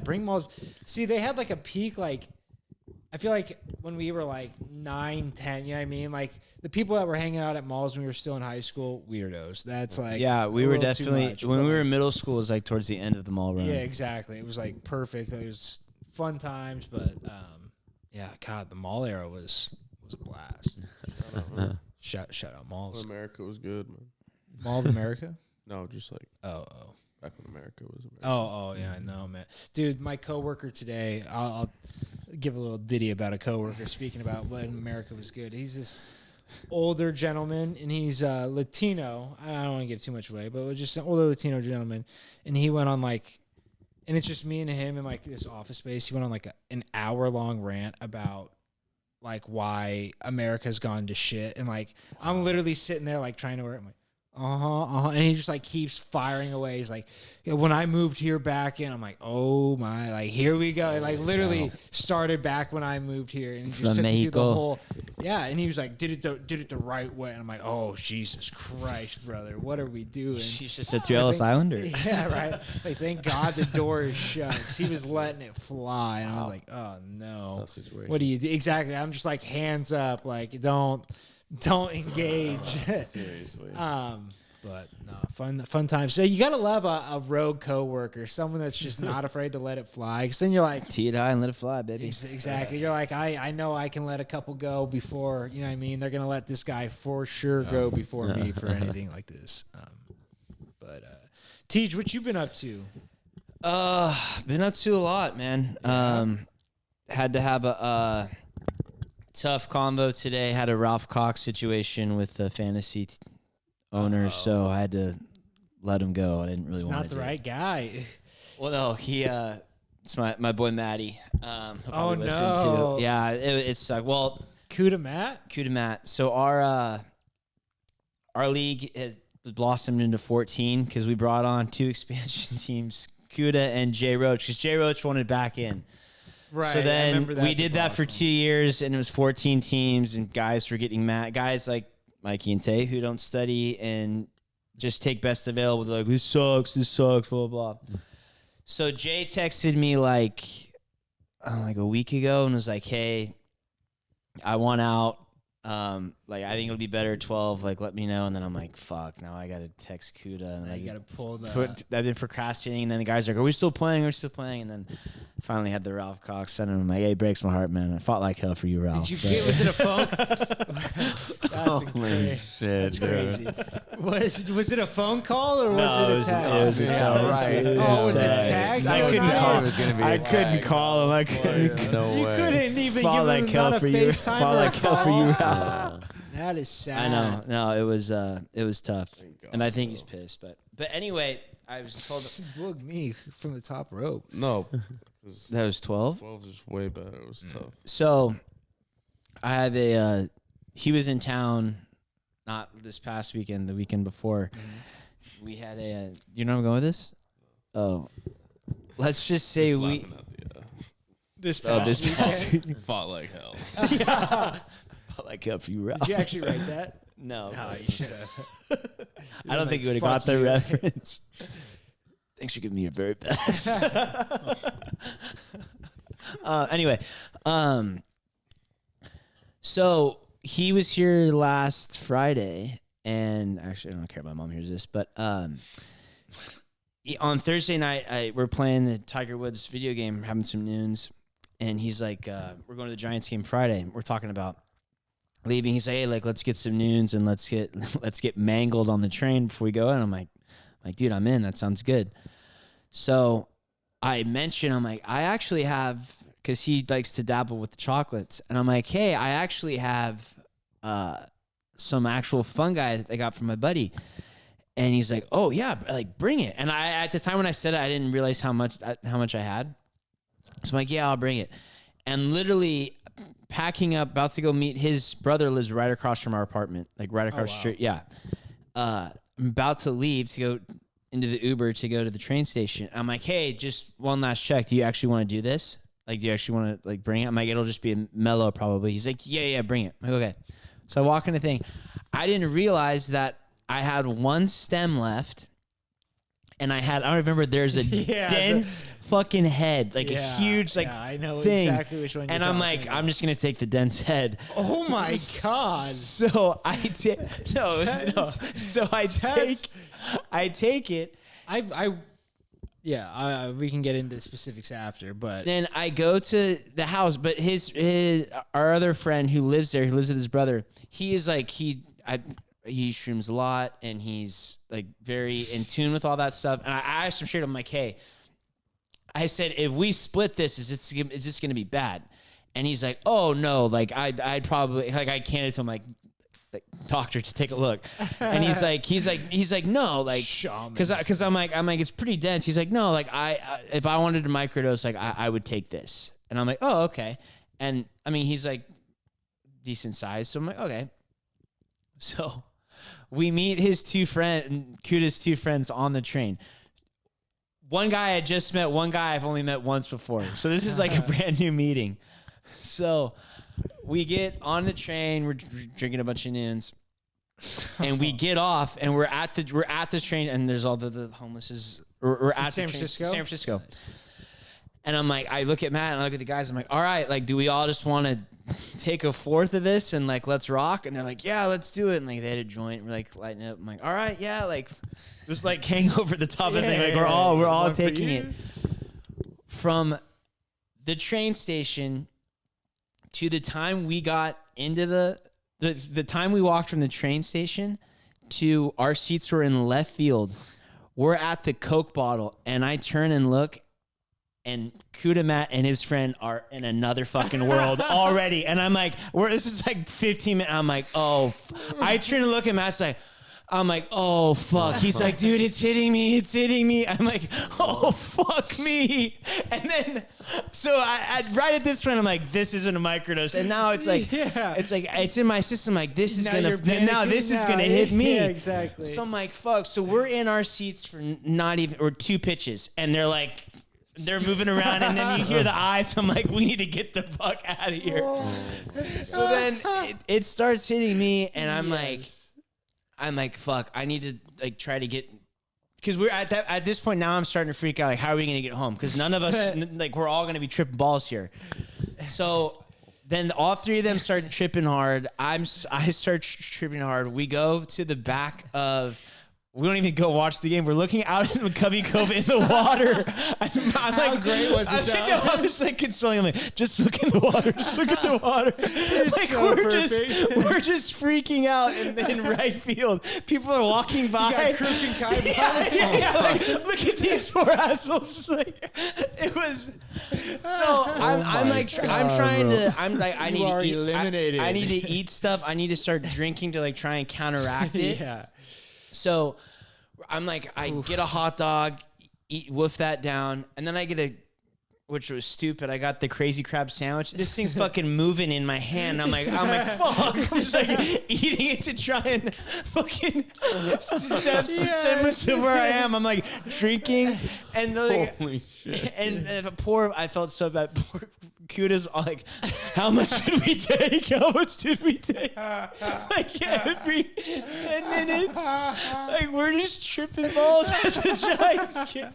Bring malls. See, they had like a peak, like I feel like when we were like 9, 10, you know what I mean? Like the people that were hanging out at malls when we were still in high school, weirdos. That's like we were definitely when we were in middle school. It was like towards the end of the mall run. Yeah, exactly. It was like perfect. It was fun times, but God, the mall era was a blast. Shout out malls. America was good, man. Mall of America? No, just like back when America was America. Yeah, I know, man. Dude, my coworker today, I'll give a little ditty about a coworker speaking about when America was good. He's this older gentleman, and he's Latino. I don't want to give too much away, but just an older Latino gentleman. And he went on like, and it's just me and him in like this office space. He went on like an hour-long rant about like why America's gone to shit, and like I'm literally sitting there like trying to work. I'm like, and he just like keeps firing away. He's like, when I moved here back in, I'm like, oh my, like here we go. It like literally started back when I moved here, and he just took me through the whole, and he was like, did it the right way, and I'm like, oh Jesus Christ, brother, what are we doing? She's just at Ellis Island, or yeah, right. Like thank God the door is shut. 'Cause he was letting it fly, and I was like, oh no, Tough situation. what do you do? Exactly. I'm just like hands up, like don't engage. Seriously. But no, fun times. So you gotta love a rogue coworker, someone that's just not afraid to let it fly. Because then you're like, tee it high and let it fly, baby. Exactly. You're like, I know I can let a couple go before, you know what I mean? They're gonna let this guy for sure go before me for anything like this. Teej, what you been up to? Been up to a lot, man. Had to have a tough combo today. Had a Ralph Cox situation with the fantasy owner, so I had to let him go. I didn't really want to. He's not the right guy. Well, no, he. It's my boy Matty. Oh no! Yeah, it sucked. Well, Kuda Matt. So our league has blossomed into 14 because we brought on 2 expansion teams, Kuda and Jay Roach, because Jay Roach wanted back in. Right. So then we did that for 2 years, and it was 14 teams, and guys were getting mad. Guys like Mikey and Tay who don't study and just take best available. They're like, this sucks, blah, blah, blah. So Jay texted me like a week ago and was like, hey, I want out. Like, I think it'll be better at 12. Like, let me know. And then I'm like, fuck, now I got to text Kuda. And I got to pull the... I've been procrastinating. And then the guys are like, are we still playing? And then finally had the Ralph Cox send him. Like, hey, it breaks my heart, man. I fought like hell for you, Ralph. Did you get... Was it a phone? That's Holy shit, That's crazy. What Was it a phone call or was No, it a text? it was a text. Yeah, right. Oh, was it text. text? I Oh, couldn't no. call It was gonna be a I couldn't text. call him. I couldn't. No You way. couldn't even Fall give like him hell not a for you. FaceTime Fall or a like hell for you. call. That is sad. I know. No, it was tough, and I think he's pissed. But anywed, I was told Boog me from the top rope. No, 'cause that was 12. 12 is way better. It was tough. So I have a. He was in town, not this past weekend, the weekend before. We had a. You know where I'm going with this? Oh, let's just say Just we. laughing at the, This Oh, past this past weekend. fought like hell. like up you, Ralph. Did you actually write that? No, No, you should have. I don't think you would have got the reference. Thanks for giving me your very best. Anyway, so he was here last Friday, and actually, I don't care if my mom hears this, but on Thursday night, we're playing the Tiger Woods video game, having some noons, and he's like, "We're going to the Giants game Friday." We're talking about leaving. He's like, "Hey, like, let's get some noons and let's get mangled on the train before we go." And I'm like, dude, I'm in. That sounds good. So I mentioned, I'm like, I actually have, because he likes to dabble with the chocolates, and I'm like, hey, I actually have some actual fungi that I got from my buddy. And he's like, oh yeah, like bring it. And I, at the time when I said it, I didn't realize how much I had. So I'm like, yeah, I'll bring it. And literally packing up, about to go meet his brother, lives right across from our apartment, like right across the street. Yeah. I'm about to leave to go into the Uber to go to the train station. I'm like, hey, just one last check. Do you actually want to do this? Like, do you actually want to like bring it? I'm like, it'll just be a mellow probably. He's like, yeah, bring it. I'm like, okay. So I walk in the thing. I didn't realize that I had one stem left. And I don't remember, there's a dense fucking head, like a huge I know thing. Exactly which one you're And I'm talking like, about. I'm just going to take the dense head. Oh my God. So I take So I take it. We can get into specifics after, but Then I go to the house, but our other friend who lives there, who lives with his brother, he is like, he shrooms a lot, and he's like very in tune with all that stuff. And I asked him straight, I'm like, hey, I said, if we split this, is this going to be bad? And he's like, oh no, like I'd probably, like I canned it to him, like doctor to take a look. And he's like, no, like, cause I'm like, it's pretty dense. He's like, no, like if I wanted to microdose, like I would take this. And I'm like, oh, okay. And I mean, he's like decent size. So I'm like, okay. So we meet his Kuda's two friends on the train. One guy I just met, one guy I've only met once before. So this is like a brand new meeting. So we get on the train, we're drinking a bunch of noons, and we get off, and we're at the train, and there's all the homeless. We're at San Francisco. And I'm like, I look at Matt and I look at the guys. I'm like, all right, like, do we all just want to take a fourth of this and like let's rock? And they're like, yeah, let's do it. And like they had a joint, we're like lighting it up. I'm like, all right, yeah, like just like hang over the top of the thing. Like we're all taking it. From the train station to the time we got into the time we walked from the train station to our seats were in left field. We're at the Coke bottle, and I turn and look, and Kuda Matt and his friend are in another fucking world already. And I'm like, this is like 15 minutes. I'm like, oh. I turn and look at Matt's like, I'm like, oh, fuck. He's like, dude, it's hitting me. I'm like, oh, fuck me. And then, so I right at this point, I'm like, this isn't a microdose. And now it's like, it's in my system. Like, this is going to hit me. Yeah, exactly. So I'm like, fuck. So we're in our seats for two pitches. And they're moving around, and then you hear the eyes. I'm like, we need to get the fuck out of here. So then it starts hitting me, and I'm like, fuck, I need to like try to get, because we're at this point now. I'm starting to freak out. Like, how are we gonna get home? Because none of us, like, we're all gonna be tripping balls here. So then all three of them start tripping hard. I start tripping hard. We go to the back of we don't even go watch the game. We're looking out in the Covey Cove in the water. I'm How like, great was it, I though? was just like consoling him, like, just look in the water, just look in the water. Like so we're perfect. just freaking out in right field. People are walking by. You got Crook and Kai behind him. Yeah, like, look at these poor assholes. Like, it was. So I'm like, I'm trying to. I'm like, I You need are to eat. eliminated. I need to eat stuff. I need to start drinking to like try and counteract it. Yeah. So I'm like, I get a hot dog, wolf that down, and then I get which was stupid. I got the crazy crab sandwich. This thing's fucking moving in my hand. I'm like, fuck. I'm just like eating it to try and fucking have some semblance of where I am. I'm like drinking and like, Holy shit. and I felt so bad. Poor Kuda's like, how much did we take? How much did we take? Like every 10 minutes, like we're just tripping balls at the Giants game.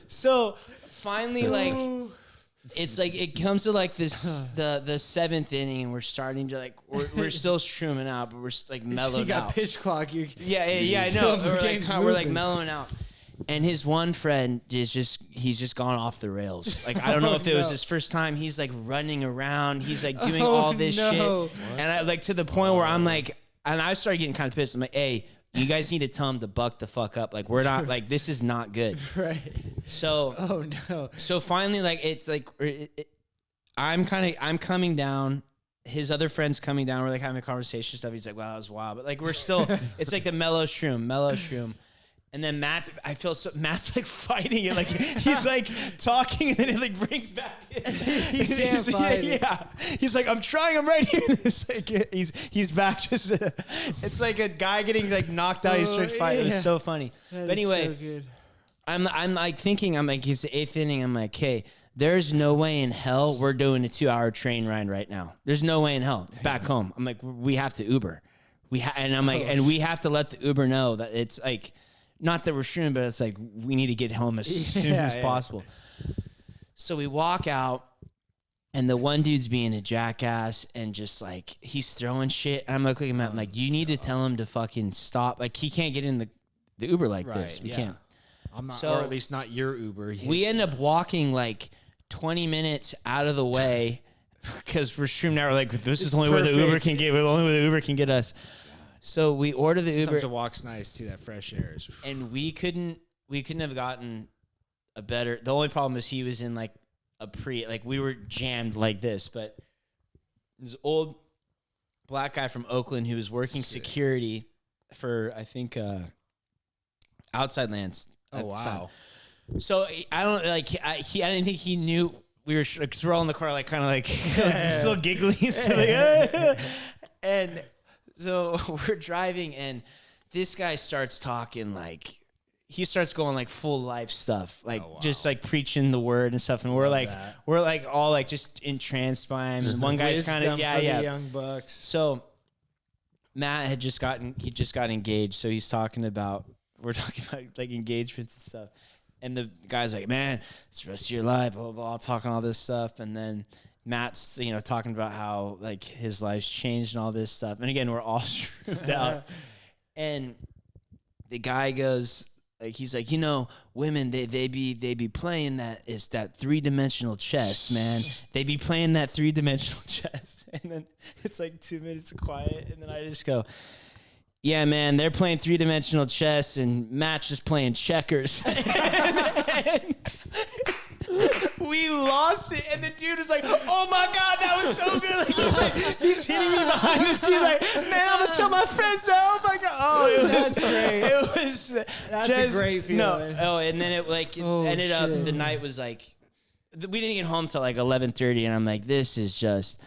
So finally, like, it's like it comes to like this the seventh inning, and we're starting to like we're still shrooming out, but we're like mellowed You got out. pitch clock. Yeah, I know. We're like mellowing out. And his one friend he's just gone off the rails. Like, I don't know if it was his first time. He's like running around. He's like doing all this shit. And I like to the point where I'm like, and I started getting kind of pissed. I'm like, hey, you guys need to tell him to buck the fuck up. Like, we're not like, this is not good. Right. So, Oh no. so finally, like, it's like, I'm coming down. His other friend's coming down. We're like having a conversation stuff. He's like, wow, that was wild. But like, we're still, it's like the mellow shroom. And then Matt's like fighting it. Like, he's like talking, and then it like brings back. He can't fight it. Yeah. He's like, I'm trying. I'm right here. It's like he's back. Just it's like a guy getting like knocked out. He's trying to fight. It was so funny. That But anyway, is so good. I'm like thinking. I'm like, it's the 8th inning. I'm like, hey, there's no way in hell we're doing a 2-hour train ride right now. There's no way in hell. Back home. I'm like, we have to Uber. And I'm like, and we have to let the Uber know that it's like. Not that we're shooting, but it's like we need to get home as soon as possible. So we walk out, and the one dude's being a jackass and just like he's throwing shit. And I'm looking at him, I'm like, you need to tell him to fucking stop. Like, he can't get in the Uber like this. We can't. I'm not, So- or at least not your Uber. We end up walking like 20 minutes out of the way because we're streaming out. We're like, this is only where the Uber can get. Only where the Uber can get us. So we order the Sometimes Uber. a walk's nice too. That fresh air is. And we couldn't have gotten a better. The only problem is he was in like we were jammed like this. But this old black guy from Oakland who was working security for, I think, Outside Lands. Oh wow. So I don't like I didn't think he knew we were because we're all in the car like kind of like still giggling. So like, and so we're driving, and this guy starts talking like he starts going like full life stuff, like just like preaching the word and stuff. And we're like all like just entranced by him. And one guy's kind of the young bucks. So Matt had just got engaged. So we're talking about like engagements and stuff. And the guy's like, man, it's the rest of your life, blah, blah, blah, talking all this stuff. And then Matt's, talking about how like his life's changed and all this stuff. And again, we're all screwed out. And the guy goes, like, he's like, women, they be playing that 3-dimensional chess, man. They be playing that 3-dimensional chess. And then it's like 2 minutes of quiet. And then I just go, yeah, man, they're playing 3-dimensional chess and Matt's just playing checkers. and we lost it, and the dude is like, "Oh my god, that was so good!" Like, he's hitting me behind the scenes, like, "Man, I'm gonna tell my friends." Oh my god! Oh, that's great. It was That's a great feeling. No, and then it ended up. The night was like, we didn't get home till like 11:30, and I'm like, "This is just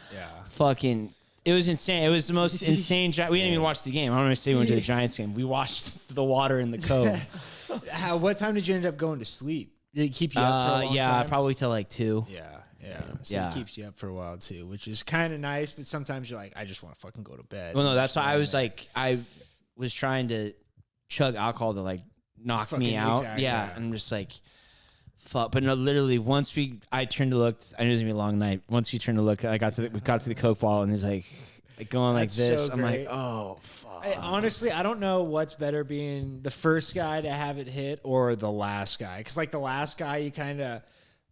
fucking." It was insane. It was the most insane. We didn't even watch the game. I don't want to say we went to the Giants game. We watched the water in the cove. What time did you end up going to sleep? Did it keep you up for a long time? Probably till like 2. Yeah. So it keeps you up for a while too, which is kind of nice. But sometimes you're like, I just want to fucking go to bed. Well, no, that's why I was like, I was trying to chug alcohol to like knock me out. Exactly, yeah, I'm just like, fuck. But no, literally, I turned to look. I knew it was gonna be a long night. Once we turned to look, we got to the Coke bottle, and he's like, going like That's this. so I'm like, great. oh fuck. Honestly, I don't know what's better, being the first guy to have it hit or the last guy. Because like the last guy, you kind of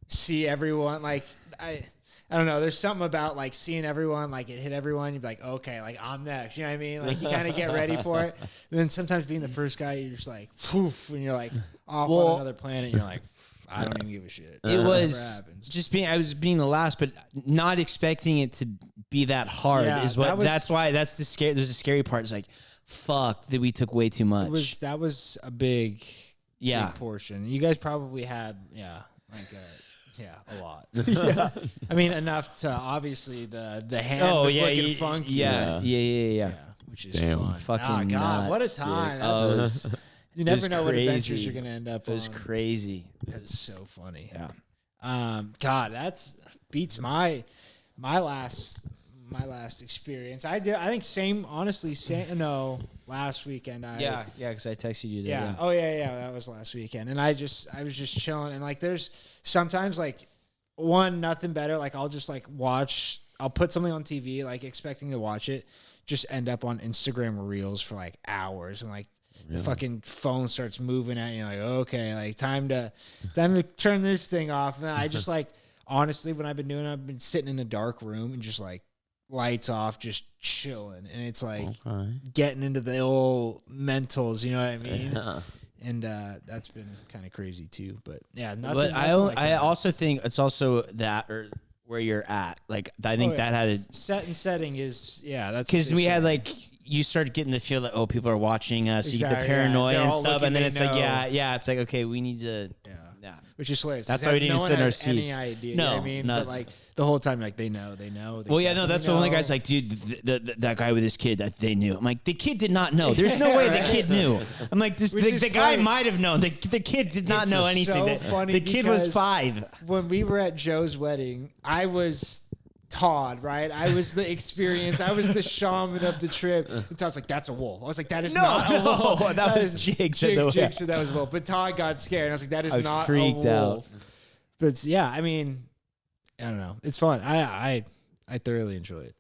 see everyone. Like I don't know. There's something about like seeing everyone, like it hit everyone. You'd be like, okay, like I'm next. You know what I mean? Like you kind of get ready for it. And then sometimes being the first guy, you're just like, poof, and you're like off on another planet. And you're like, I don't even give a shit. It was happens. just I was being the last, but not expecting it to be that hard Yeah, is what. that was- That's the scary. There's a scary part. It's like, fuck, that we took way too much. That was a big portion. You guys probably had a lot. I mean, enough to obviously the hand was looking funky. Yeah. Which is Damn. fun. Fucking God, what a nuts, dude. time. Oh, That's, it was- you it never was know what adventures crazy. you're gonna end up It was on. crazy. That's so funny. Yeah. God, that's beats my last experience. I think same. Honestly, no. Last weekend, Yeah, because I texted you. Yeah. Oh yeah. That was last weekend, and I was just chilling, and like there's sometimes like nothing better. Like I'll just like watch. I'll put something on TV, like expecting to watch it, just end up on Instagram Reels for like hours, and like the fucking phone starts moving at you. Like okay, like time to turn this thing off. And I just like honestly, when I've been sitting in a dark room and just like lights off, just chilling, and it's like getting into the old mentals, you know what I mean? Yeah. And that's been kind of crazy too. But yeah, nothing. But nothing I that. also think it's also that or where you're at. Like I think that had a set and setting is that's because what they we had say. like you start getting the feel that people are watching us. You get the Exactly, yeah. paranoia They're and all stuff, looking, and then they it's like know. it's like okay, we need to Which is hilarious. That's why we didn't no sit in one our has seats. Any idea? No, you know what I mean, not- but like the whole time, like they know. Well, yeah, no, that's the only guy's like, dude, that guy with his kid, that they knew. I'm like, the kid did not know. There's no way the kid knew. I'm like, Which is the guy funny. might have known. The kid did not It's know anything. so funny The kid was because 5. when we were at Joe's wedding, I was Todd, right? I was the experience. I was the shaman of the trip. And Todd's like, that's a wolf. I was like, that is not a wolf. that was Jig said that. Jig said that was a wolf. But Todd got scared. And I was like, that is I not freaked a out. wolf. But yeah, I mean, I don't know. It's fun. I thoroughly enjoy it.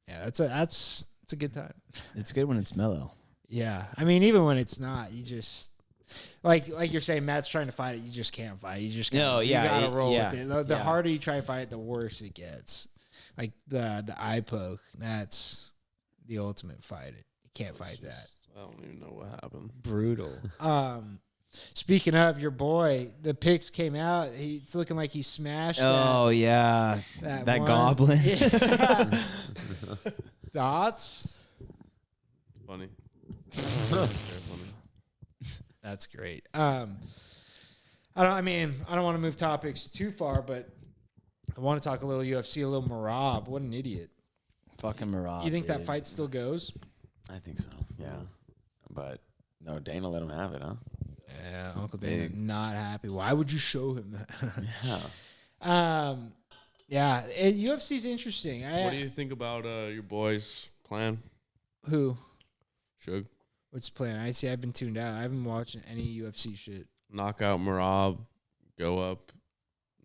It's a good time. It's good when it's mellow. Yeah. I mean, even when it's not, you just like you're saying, Matt's trying to fight it. You just can't fight it. You just No, you gotta roll yeah, with it. The yeah. harder you try to fight it, the worse it gets. Like the eye poke, that's the ultimate fight. You can't fight that. I don't even know what happened. Brutal. Speaking of your boy, the pics came out. He's looking like he smashed. Oh, yeah. that That one. goblin. Yeah. Thoughts? Funny. Very funny. That's great. I don't want to move topics too far, but I want to talk a little UFC, a little Marab. What an idiot. Fucking Marab. You think that dude. fight still goes? I think so. Yeah, but no, Dana let him have it, huh? Yeah, Uncle Dana not happy. Why would you show him that? Yeah. UFC's interesting. What do you think about your boy's plan? Who? Shug. What's the plan? I've been tuned out. I haven't been watching any UFC shit. Knock out Marab, go up,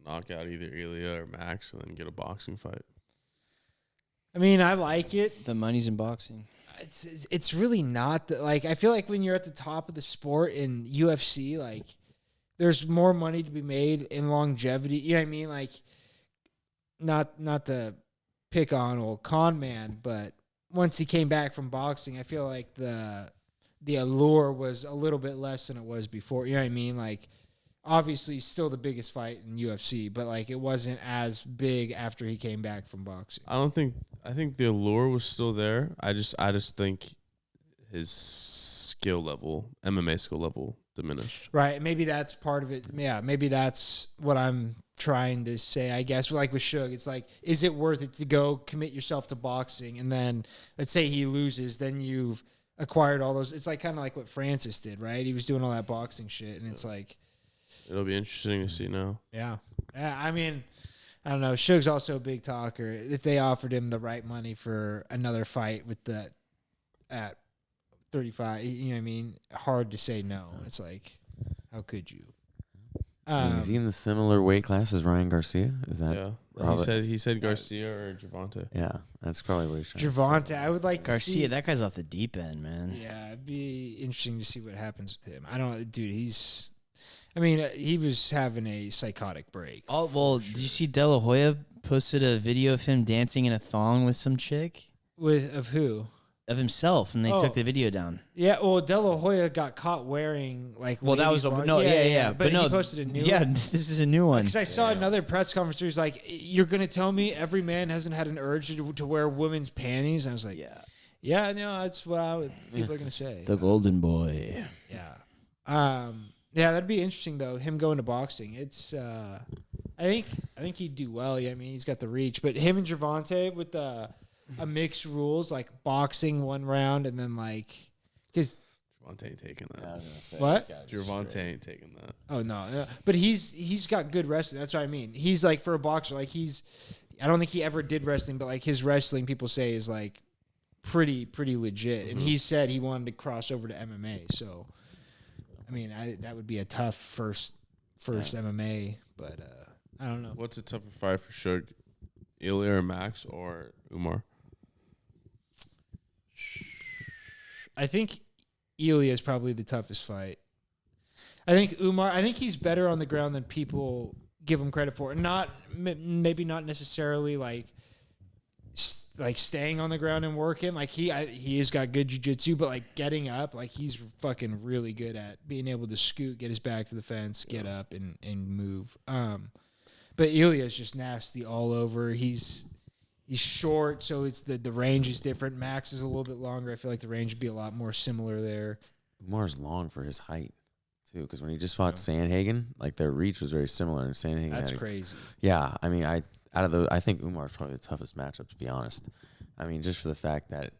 knock out either Ilya or Max, and then get a boxing fight. I mean, I like it. The money's in boxing. It's really not like I feel like when you're at the top of the sport in UFC, like there's more money to be made in longevity. You know what I mean? Like not to pick on old con man, but once he came back from boxing, I feel like the allure was a little bit less than it was before. You know what I mean? Like obviously still the biggest fight in UFC, but like it wasn't as big after he came back from boxing. I think the allure was still there. I just think his skill level, MMA skill level, diminished. Right. Maybe that's part of it. Yeah. Maybe that's what I'm trying to say, I guess. Like with Shug, it's like, is it worth it to go commit yourself to boxing? And then let's say he loses, then you've acquired all those. It's like kind of like what Francis did, right? He was doing all that boxing shit. And it's like, It'll be interesting to see now. yeah. I mean, I don't know. Shug's also a big talker. If they offered him the right money for another fight with the at 35, you know what I mean? Hard to say no. It's like, how could you? Is he in the similar weight class as Ryan Garcia? Is that? Yeah. probably- He said Garcia or Javante. Yeah, that's probably what he's trying to say. Javante, I would like to Garcia, see. that guy's off the deep end, man. Yeah, it'd be interesting to see what happens with him. I don't, dude. He was having a psychotic break. Oh well, did you see De La Hoya posted a video of him dancing in a thong with some chick? Of who? Of himself, and they Oh. took the video down. Yeah, well, De La Hoya got caught wearing like. Well, that was ladies' a long- no, yeah. But no, he posted a new. Yeah, one. this is a new one. Because I saw another press conference where he's like, "You're gonna tell me every man hasn't had an urge to wear women's panties?" I was like, yeah, I know that's what people are gonna say." The Golden Boy. Yeah. Yeah, that'd be interesting though. Him going to boxing. It's. I think he'd do well. Yeah, I mean he's got the reach, but him and Javante with a mixed rules like boxing one round and then like because. Javante ain't taking that. I was gonna say, What? this guy just Javante straight. ain't taking that. Oh no, but he's got good wrestling. That's what I mean. He's like for a boxer, like I don't think he ever did wrestling, but like his wrestling, people say is like pretty legit. And he said he wanted to cross over to MMA. So, I mean, that would be a tough first MMA, but I don't know. What's a tougher fight for Suge? Ilya or Max or Umar? I think Ilya is probably the toughest fight. I think Umar. I think he's better on the ground than people give him credit for. Maybe not necessarily like staying on the ground and working. Like he has got good jiu-jitsu, but like getting up, like he's fucking really good at being able to scoot, get his back to the fence, get up and move. But Ilya is just nasty all over. He's short, so it's the range is different. Max is a little bit longer. I feel like the range would be a lot more similar there. Umar's long for his height too, because when he just fought Sandhagen, like their reach was very similar. And Sandhagen, That's crazy. Yeah, I mean, I think Umar's probably the toughest matchup, to be honest. I mean, just for the fact that,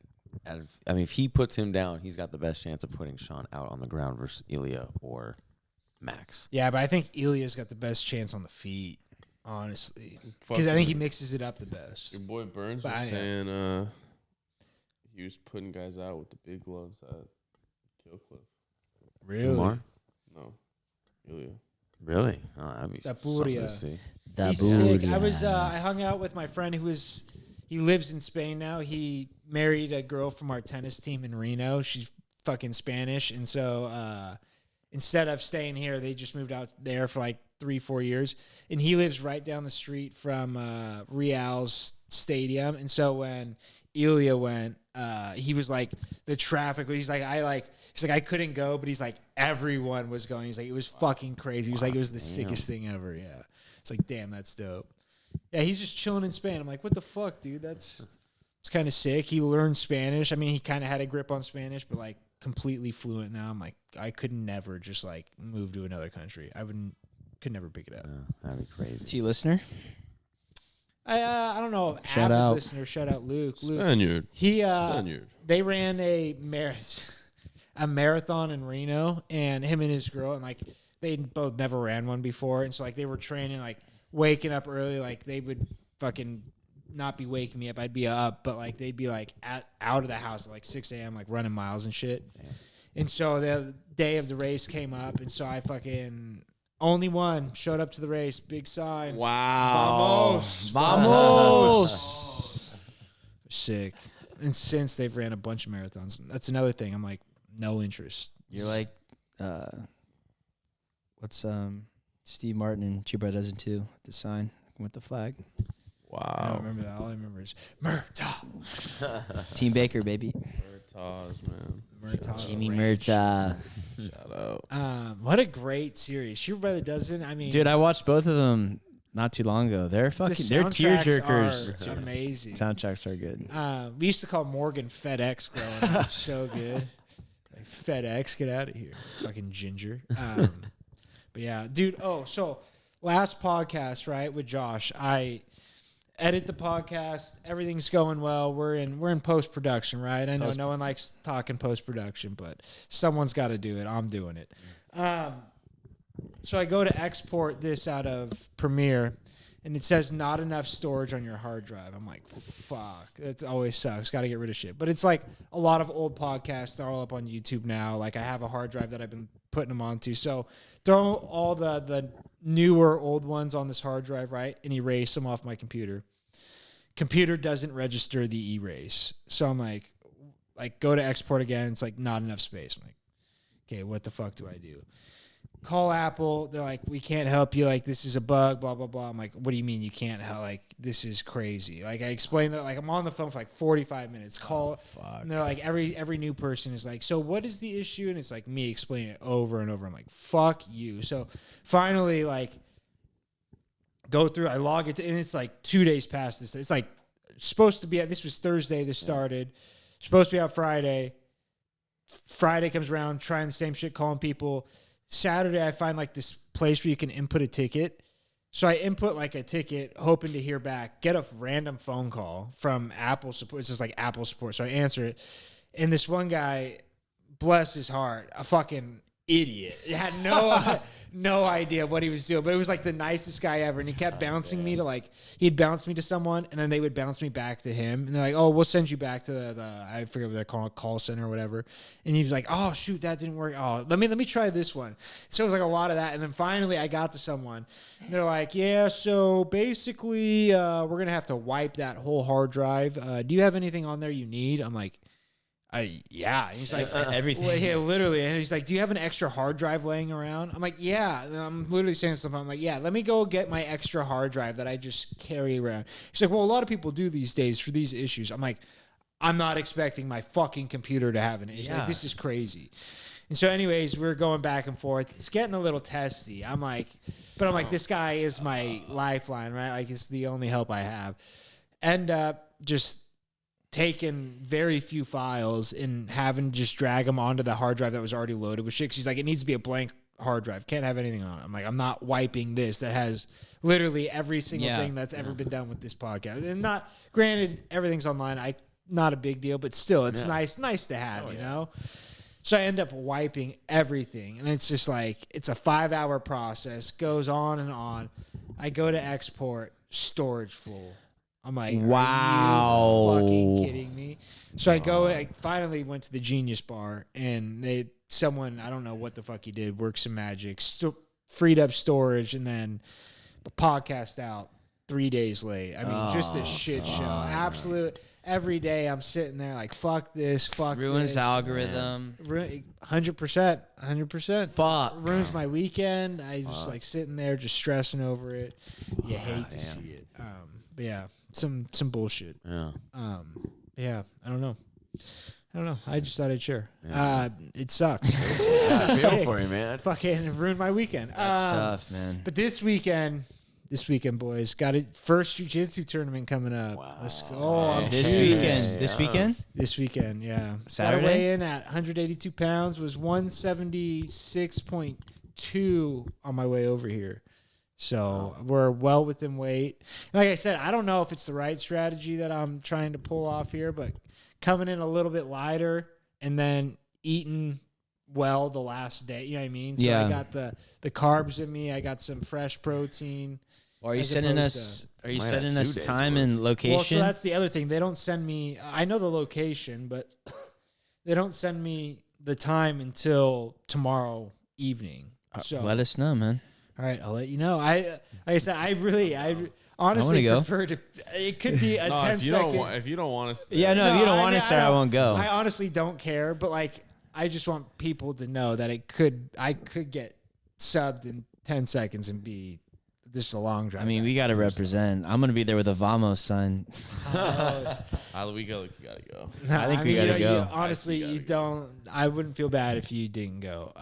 if he puts him down, he's got the best chance of putting Sean out on the ground versus Ilya or Max. Yeah, but I think Ilya's got the best chance on the feet, honestly, because I think he mixes it up the best. Your boy Burns But was saying he was putting guys out with the big gloves at Killcliff. Really? Umar? No, Ilya. Really? Oh, that'd be That something Buria. to see. He's sick. I hung out with my friend he lives in Spain now. He married a girl from our tennis team in Reno. She's fucking Spanish. And so instead of staying here, they just moved out there for like 3-4 years. And he lives right down the street from Real's stadium. And so when Ilya went, he was like, the traffic, he's like, I couldn't go, but he's like, everyone was going. He's like, it was fucking crazy. He was like, it was the sickest thing ever. Yeah. It's like, damn, that's dope. Yeah, he's just chilling in Spain. I'm like, what the fuck, dude? It's kind of sick. He learned Spanish. I mean, he kind of had a grip on Spanish, but like completely fluent now. I'm like, I could never just like move to another country. Could never pick it up. That'd be crazy. Is he a listener? I don't know. Shout avid out. listener. Shout out Luke. Spaniard. Spaniard. They ran a marathon in Reno, and him and his girl, and like they both never ran one before, and so like they were training, like waking up early, like they would fucking not be waking me up. I'd be up, but like they'd be like out of the house at like 6 a.m. like running miles and shit. Damn. And so the day of the race came up, and so I fucking only one showed up to the race. Big sign. Wow. Vamos. Sick. And since they've ran a bunch of marathons, that's another thing. I'm like, no interest. You're like, what's Steve Martin and Chuba does it too. The sign with the flag. I don't Wow. remember that. All I remember is Murtaugh. Team Baker, baby. Murtaugh's, man. Murtaugh. Jimmy Ranch. Murtaugh. Shout out. What a great series. Shiver by the Dozen. I mean, Dude, I watched both of them not too long ago. They're fucking, they're tearjerkers. are amazing. Soundtracks are good. We used to call Morgan FedEx growing up. So good. Like, FedEx, get out of here. Fucking ginger. But yeah, dude. Oh, so last podcast, right, with Josh, I edit the podcast. Everything's going well. We're in post production, right? I know no one likes talking post production, but someone's got to do it. I'm doing it. So I go to export this out of Premiere, and it says not enough storage on your hard drive. I'm like, fuck. That always sucks. Got to get rid of shit. But it's like a lot of old podcasts. They're all up on YouTube now. Like I have a hard drive that I've been putting them onto. So throw all the newer old ones on this hard drive, right? And erase them off my computer. Computer doesn't register the erase. So I'm like, go to export again. It's like not enough space. I'm like, okay, what the fuck do I do? Call Apple. They're like, we can't help you. Like, this is a bug, blah, blah, blah. I'm like, what do you mean you can't help? Like, this is crazy. Like, I explained that, like, I'm on the phone for like 45 minutes. Call. And they're like, every new person is like, so what is the issue? And it's like me explaining it over and over. I'm like, fuck you. So finally, like, go through, I log it, and it's like 2 days past this. It's like supposed to be, this was Thursday, this started. Supposed to be out Friday. Friday comes around, trying the same shit, calling people. Saturday, I find like this place where you can input a ticket. So I input like a ticket, hoping to hear back, get a random phone call from Apple support. It's just like Apple support. So I answer it. And this one guy, bless his heart, a fucking idiot. He had no idea what he was doing, but it was like the nicest guy ever. And he kept bouncing me to like, he'd bounce me to someone and then they would bounce me back to him. And they're like, oh, we'll send you back to the I forget what they're calling, call center or whatever. And he was like, oh shoot, that didn't work. Oh, let me try this one. So it was like a lot of that. And then finally I got to someone and they're like, yeah, so basically we're going to have to wipe that whole hard drive. Do you have anything on there you need? I'm like, yeah. And he's like, everything. Well, yeah, literally. And he's like, do you have an extra hard drive laying around? I'm like, yeah. And I'm literally saying stuff. I'm like, yeah, let me go get my extra hard drive that I just carry around. He's like, well, a lot of people do these days for these issues. I'm like, I'm not expecting my fucking computer to have an issue. Yeah. Like, this is crazy. And so anyways, we're going back and forth. It's getting a little testy. I'm like, this guy is my lifeline, right? Like, it's the only help I have. End up just taking very few files and having to just drag them onto the hard drive that was already loaded with shit. She's like, it needs to be a blank hard drive. Can't have anything on it. I'm like, I'm not wiping this that has literally every single thing that's ever been done with this podcast. And not, granted, everything's online. Not a big deal, but still, it's nice to have, you know? So I end up wiping everything. And it's just like, it's a 5-hour process, goes on and on. I go to export, storage full. I'm like, wow. Are you fucking kidding me? So I finally went to the Genius Bar, and someone, I don't know what the fuck he did, worked some magic, freed up storage, and then the podcast out 3 days late. I mean, just a shit show. Absolute. Every day I'm sitting there like, fuck this, fuck Ruins this. algorithm. 100%. Fuck. Ruins my weekend. I just like sitting there just stressing over it. You hate to see it. But yeah, some bullshit. Yeah. Yeah, I don't know. I just thought I'd share. It sucks. I feel for you, man. Fucking ruined my weekend. That's tough, man. But this weekend, boys, got a first jiu-jitsu tournament coming up. Wow. Let's go. Oh, I'm This serious. weekend. This weekend? This weekend, yeah. Saturday? Got to weigh in at 182 pounds. Was 176.2 on my way over here. So we're well within weight. And like I said, I don't know if it's the right strategy that I'm trying to pull off here, but coming in a little bit lighter and then eating well the last day. You know what I mean? So I got the carbs in me. I got some fresh protein. Or are you sending us? Are you Might sending have us 2 days time worth. and location? Well, so that's the other thing. They don't send me. I know the location, but they don't send me the time until tomorrow evening. So let us know, man. all right, I'll let you know. Like I said, I honestly go. prefer to. It could be a 10-second. If you don't want us, Yeah, no, if you don't want mean, to start, I won't go. I honestly don't care, but like, I just want people to know that I could get subbed in 10 seconds and be just a long drive. I mean, we got to represent. I'm going to be there with a Vamos sign. we gotta go. No, I think we gotta go. Honestly, you don't. I wouldn't feel bad if you didn't go.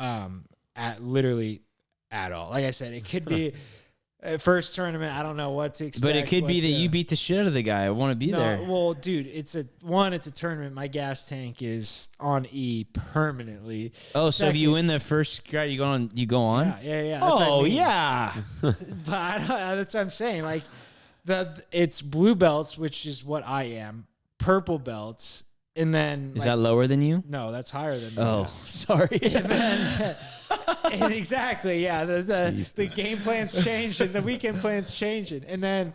At all. Like I said, it could be first tournament. I don't know what to expect. But it could be that you beat the shit out of the guy. I want to be there. Well, dude, it's a tournament. My gas tank is on E permanently. Oh, so if Second- you win the first guy, you go on. Yeah. That's what I mean. yeah. But that's what I'm saying. Like it's blue belts, which is what I am. Purple belts, and then Is that lower than you? no? That's higher than me. Oh, sorry. And then, and exactly, yeah. The game plan's changing, the weekend plan's changing, and then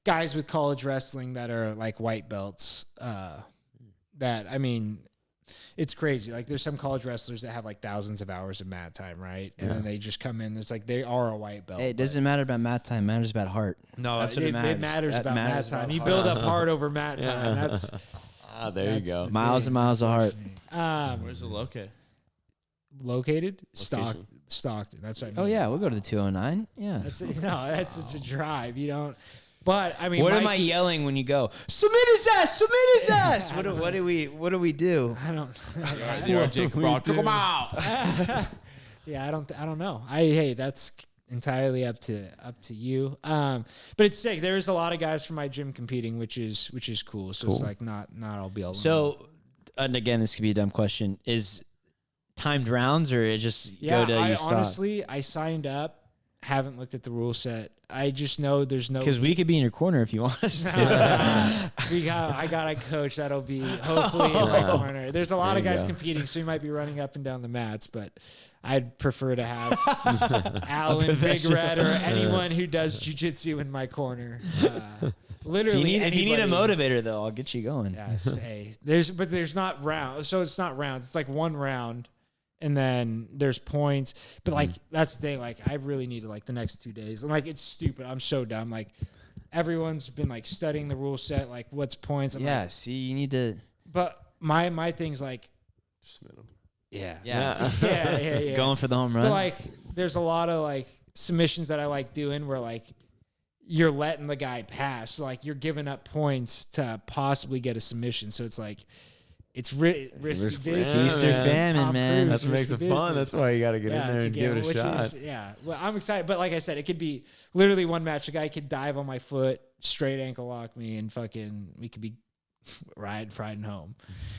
guys with college wrestling that are like white belts. That I mean, it's crazy. Like there's some college wrestlers that have like thousands of hours of mat time, right? And then they just come in. There's like they are a white belt. Hey, it doesn't matter about mat time. It matters about heart. No, That's what it matters. It matters That about matters mat time. about You heart. build up heart over mat time. That's There you that's go. the Miles thing, and miles of heart. unfortunately. Where's it located? Located Location. Stockton. That's what I mean. Oh yeah, we'll go to the 209. Yeah. That's a drive. You don't. But I mean, What am I Mikey- yelling when you go? Submit his ass! Submit his ass! What do we do? I don't. You're Jacob Rock. Took him out. Yeah, I don't know. Hey, that's entirely up to you. But it's sick. There's a lot of guys from my gym competing, which is cool. So it's like not all be all. So, and again, this could be a dumb question. Is timed rounds or it just yeah, go to I you stop? honestly I signed up, haven't looked at the rule set. I just know there's no Because we could be in your corner if you want us to. I got a coach that'll be hopefully in my corner. There's a lot of There you guys go. competing, so you might be running up and down the mats, but I'd prefer to have Alan, Big Red, or anyone who does jiu-jitsu in my corner. Literally, if you need a anybody. motivator, though, I'll get you going. Yes, hey, there's not rounds, so it's not rounds. It's like one round, and then there's points. But like that's the thing. Like I really need like the next 2 days, and like it's stupid. I'm so dumb. Like everyone's been like studying the rule set, like what's points. I'm Yeah, like, see, you need to. but my thing's like, Submit him. yeah, Yeah. yeah. Going for the home run. But like, there's a lot of like submissions that I like doing where like you're letting the guy pass. So, like you're giving up points to possibly get a submission. So it's like it's risky Risk- business. Feast or famine, Tom man. Cruise, That's what makes risky it fun. business. That's why you got to get in there it's and a give game, it a which shot. is well, I'm excited. But like I said, it could be literally one match. A guy could dive on my foot, straight ankle lock me, and fucking we could be riding home.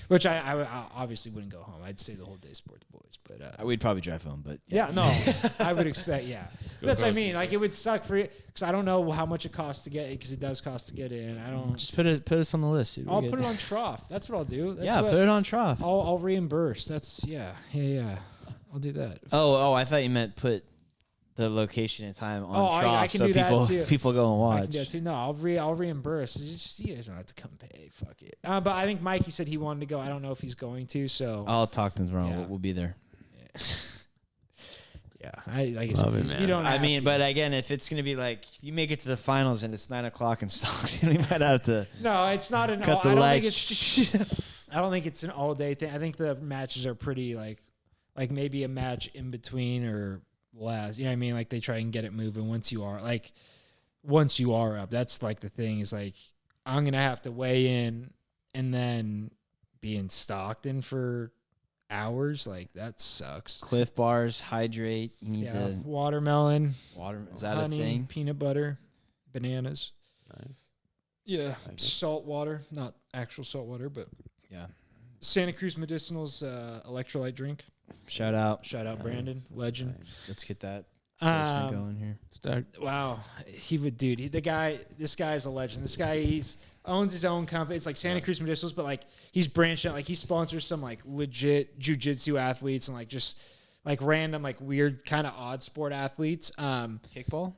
Which I obviously wouldn't go home. I'd stay the whole day, support the boys. But We'd probably drive home, but yeah, no, I would expect. Yeah, that's what I mean. Like it would suck for you because I don't know how much it costs to get because it does cost to get in. I don't. Just put us on the list. Dude. I'll put it on Trough. That's what I'll do. That's what, put it on Trough. I'll reimburse. That's yeah. I'll do that. Oh, I thought you meant put the location and time on Oh, Trough I can so do that people too. people go and I watch. can do that too. No, I'll reimburse. It's just, you guys don't have to come pay. Fuck it. But I think Mikey said he wanted to go. I don't know if he's going to. So I'll talk to him tomorrow. Yeah. We'll be there. yeah, like I said, Love it, man. you don't. I have mean, to. but again, if it's gonna be like if you make it to the finals and it's 9:00 in Stockton, we might have to no, it's not an. cut I the don't legs. think it's. I don't think it's an all day thing. I think the matches are pretty like maybe a match in between or last. You know what I mean? Like they try and get it moving once you are up. That's like the thing is like I'm gonna have to weigh in and then be in Stockton for hours. Like that sucks. Cliff Bars, hydrate. You need Yeah, to watermelon, water. Is that honey, a thing? peanut butter, bananas. Nice. Yeah, Like it. salt water, not actual salt water, but Yeah. Santa Cruz Medicinals electrolyte drink. Shout out. Shout out Brandon, legend. Let's get that placement Um, going here. Start. wow, he would, dude. This guy is a legend. This guy, owns his own company. It's like Santa Cruz Medicinals, but like he's branched out. Like he sponsors some like legit jiu-jitsu athletes and like just like random like weird kind of odd sport athletes. Kickball.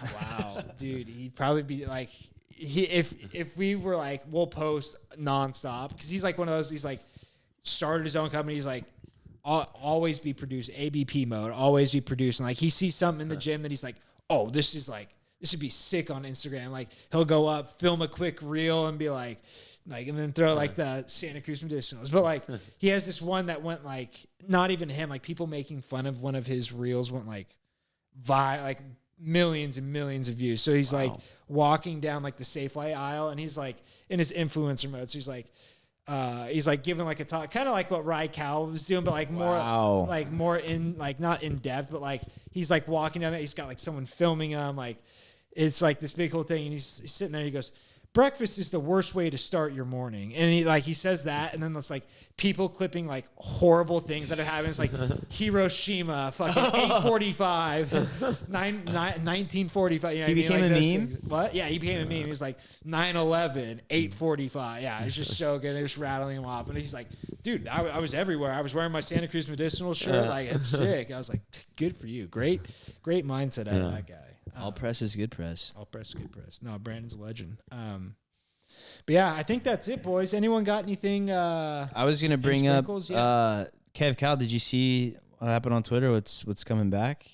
Wow, dude, he'd probably be like if we were like we'll post nonstop because he's like one of those. He's like started his own company. He's like always be produced ABP mode, always be producing. Like he sees something in the gym that he's like, oh, this would be sick on Instagram. Like he'll go up, film a quick reel, and be like, and then throw like the Santa Cruz Medicinals. But like he has this one that went like not even him. Like people making fun of one of his reels went like like millions and millions of views. So he's like walking down like the Safeway aisle, and he's like in his influencer mode. So he's like giving like a talk, kind of like what Rye Cal was doing, but like more in like not in depth, but like he's like walking down there. He's got like someone filming him. Like it's like this big whole thing, and he's sitting there. And he goes, breakfast is the worst way to start your morning. And he says that, and then it's like people clipping like horrible things that are happening. It's like Hiroshima, fucking 8:45, 1945. You know He became like a those meme? things. What? Yeah, he became a meme. He was like 9/11, 8:45. Yeah, it's just so good. They're just rattling him off, and he's like, dude, I was everywhere. I was wearing my Santa Cruz Medicinal shirt. Like it's sick. I was like, good for you. Great mindset out of that guy. All press is good press. All press, good press. No, Brandon's a legend. But yeah, I think that's it, boys. Anyone got anything? I was gonna bring up sprinkles? Yeah. Kev Cal. Did you see what happened on Twitter? What's coming back?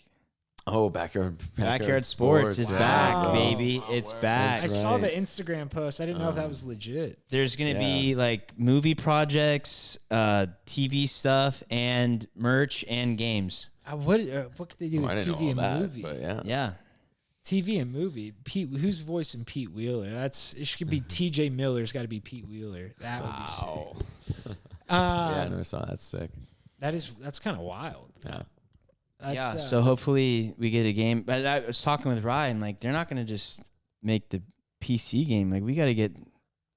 Oh, backyard sports is back, Wow. baby. It's back. I saw the right. Instagram post. I didn't know if that was legit. There's gonna be like movie projects, TV stuff, and merch and games. What could they do I with didn't TV know and all that, movie? but yeah. Yeah. TV and movie. Pete, who's voicing Pete Wheeler? It should be T.J. Miller's got to be Pete Wheeler. That would be sick. Yeah, I never saw that. That's sick. That's kind of wild. Yeah. That's, So hopefully we get a game. But I was talking with Ryan, like they're not gonna just make the PC game. Like we got to get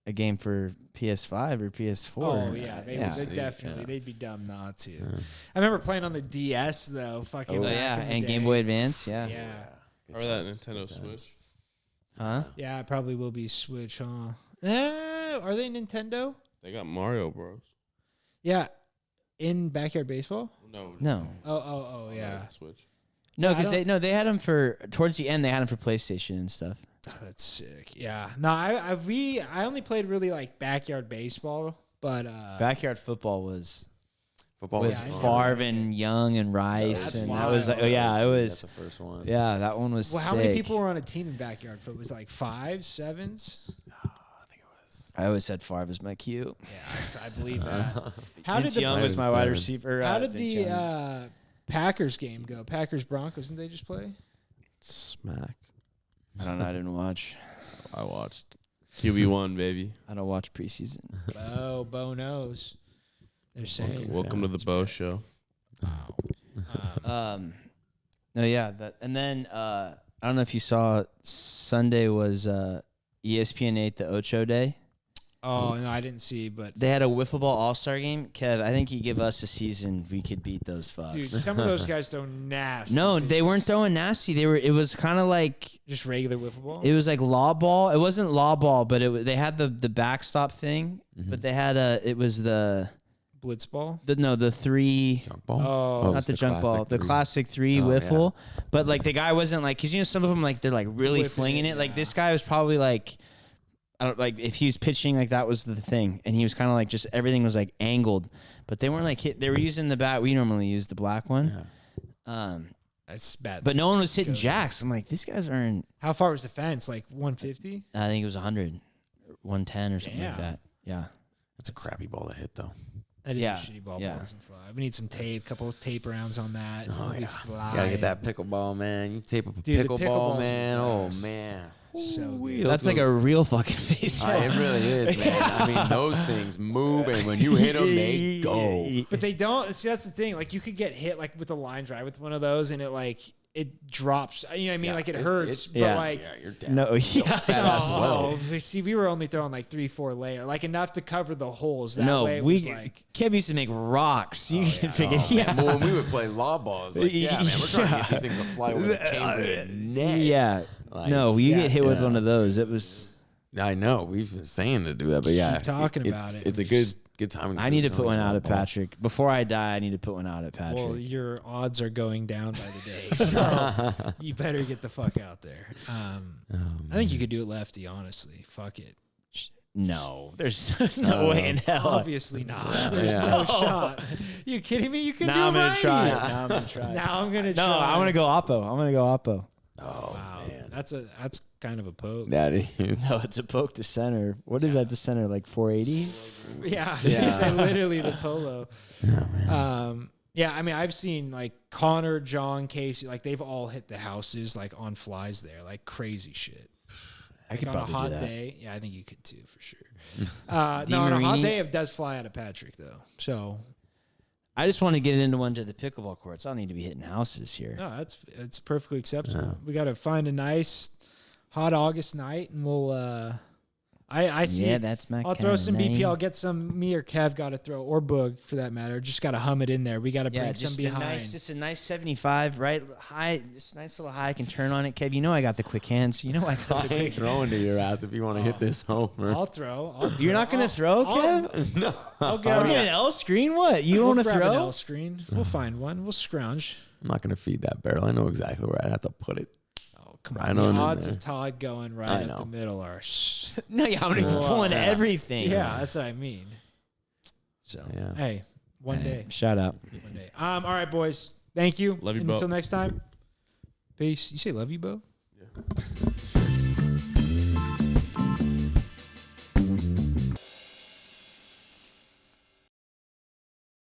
a game for PS5 or PS4. Oh yeah, they definitely. Yeah. They'd be dumb not to. I remember playing on the DS though. Fucking Oh back yeah, in the and Game day. Boy Advance. Yeah. Yeah, Or that Nintendo Switch. Huh? yeah, it probably will be Switch, huh? Are they Nintendo? They got Mario Bros. Yeah, in Backyard Baseball. No. Oh yeah. Switch. No, I because don't- they had them for towards the end. They had them for PlayStation and stuff. Oh, that's sick. Yeah. No, I only played really like Backyard Baseball, but Backyard football was Football with I know. Favre and Young and Rice, That's and wild. that was like, oh yeah, it That's was. the first one. Yeah, that one was. well, how sick. many people were on a team in Backyard Foot? Was it like 5, 7s? I think it was. I always said Favre was my cue. Yeah, I believe that. How Vince did the Young was my wide Seven. receiver. How did Vince the Young. Packers game go? Packers Broncos, didn't they just play? Smack. I don't know. I didn't watch. I watched. QB1, baby. I don't watch preseason. Bo knows. They're saying. Welcome to the Bo Show. No, yeah, and then I don't know if you saw Sunday was ESPN 8 the Ocho Day. Oh no, I didn't see, but They had a wiffle ball all-star game. Kev, I think you give us a season, we could beat those fucks. dude, some of those guys throw nasty. No, they weren't pitches. throwing nasty. It was kind of like Just regular wiffle ball. it was like law ball. It wasn't law ball, but they had the backstop thing, but they had it was the Blitz ball. the three. Junk ball? Oh, Not it's the junk ball, classic the three. classic three Oh, wiffle. But like the guy wasn't like, because some of them like they're like really Whipping flinging it, it. Like yeah. this guy was probably like, I don't like if he was pitching like that was the thing, and he was kind of like just everything was like angled, but they weren't like hit. They were using the bat we normally use, the black one. That's bad. But no one was hitting jacks. I'm like, these guys aren't. How far was the fence? Like 150? I think it was 100, 110 or something like Damn. that. Yeah. That's a crappy ball to hit, though. That is Yeah, a shitty ball. yeah. Ball doesn't fly. We need some tape. Couple of tape rounds on that. Oh, It'll be yeah. Gotta get that flying. pickleball, man. You tape up a Dude, the pickleball, pickleball's man. the Oh, best. man. So Ooh-wee, good. That's like a real fucking face. It really is, man. I mean, those things move, and when you hit them, they go. But they don't. See, that's the thing. Like you could get hit like with a line drive with one of those, and it drops. You know what I mean? Yeah, like it it- hurts, it- but Yeah. like. Yeah, you're down. No, yeah. Fat ass Oh, low. see, we were only throwing like 3-4 layer, like enough to cover the holes. That No, way it we was like, Kev used to make rocks. You can figure, Oh, man. Well, when we would play law balls, like, yeah, man, we're trying to get these things to fly over the cane for your neck. Yeah. Like, No, you yeah, get hit with yeah. one of those. It was. I know. We've been saying to do that, but yeah. Keep talking it's, about it. It's a good time. I need to put one out at Patrick. Before I die, I need to put one out at Patrick. well, your odds are going down by the day. So you better get the fuck out there. I think you could do it lefty, honestly. Fuck it. no, there's no way in hell. Obviously not. There's Yeah. no shot. You kidding me? You can do Now I'm gonna righty. try. Now I'm gonna try. Now I'm gonna No, try. I want to go oppo. I'm gonna go oppo. Oh, Wow, man. that's kind of a poke. That is. No, it's a poke to center. What is that to center? Like 480? Yeah, Yeah. literally the polo. Yeah, I mean, I've seen like Connor, John, Casey, like they've all hit the houses like on flies there, like crazy shit. I could on a probably hot do that. day, yeah, I think you could too for sure. No, on a hot Marini? day, it does fly out of Patrick though. So I just want to get into one to the pickleball courts. I don't need to be hitting houses here. no, it's perfectly acceptable. We got to find a nice hot August night, and we'll. I see. Yeah, that's my I'll throw kinda some BP. night. I'll get some. Me or Kev got to throw, or Boog for that matter. Just got to hum it in there. We got to bring Yeah, some just behind. just a nice 75, right? High, just nice little high. I can turn on it, Kev. You know I got the quick hands. You know I got the I ain't quick. throwing to your ass if you want to hit this homer. I'll throw. You're not gonna throw, Kev? No. I'll I'll get an L screen. What? You don't We'll want to grab an throw? L screen. We'll find one. We'll scrounge. I'm not going to feed that barrel. I know exactly where I have to put it. Oh, come Right on. on in The odds there. of Todd going right I up know. the middle are. No, yeah, I'm gonna be pulling everything. Yeah, that's what I mean. So, Yeah. hey, one day. Shout out. One day. All right, boys. Thank you. Love you, And Bo. until next time. Peace. You say love you, Bo?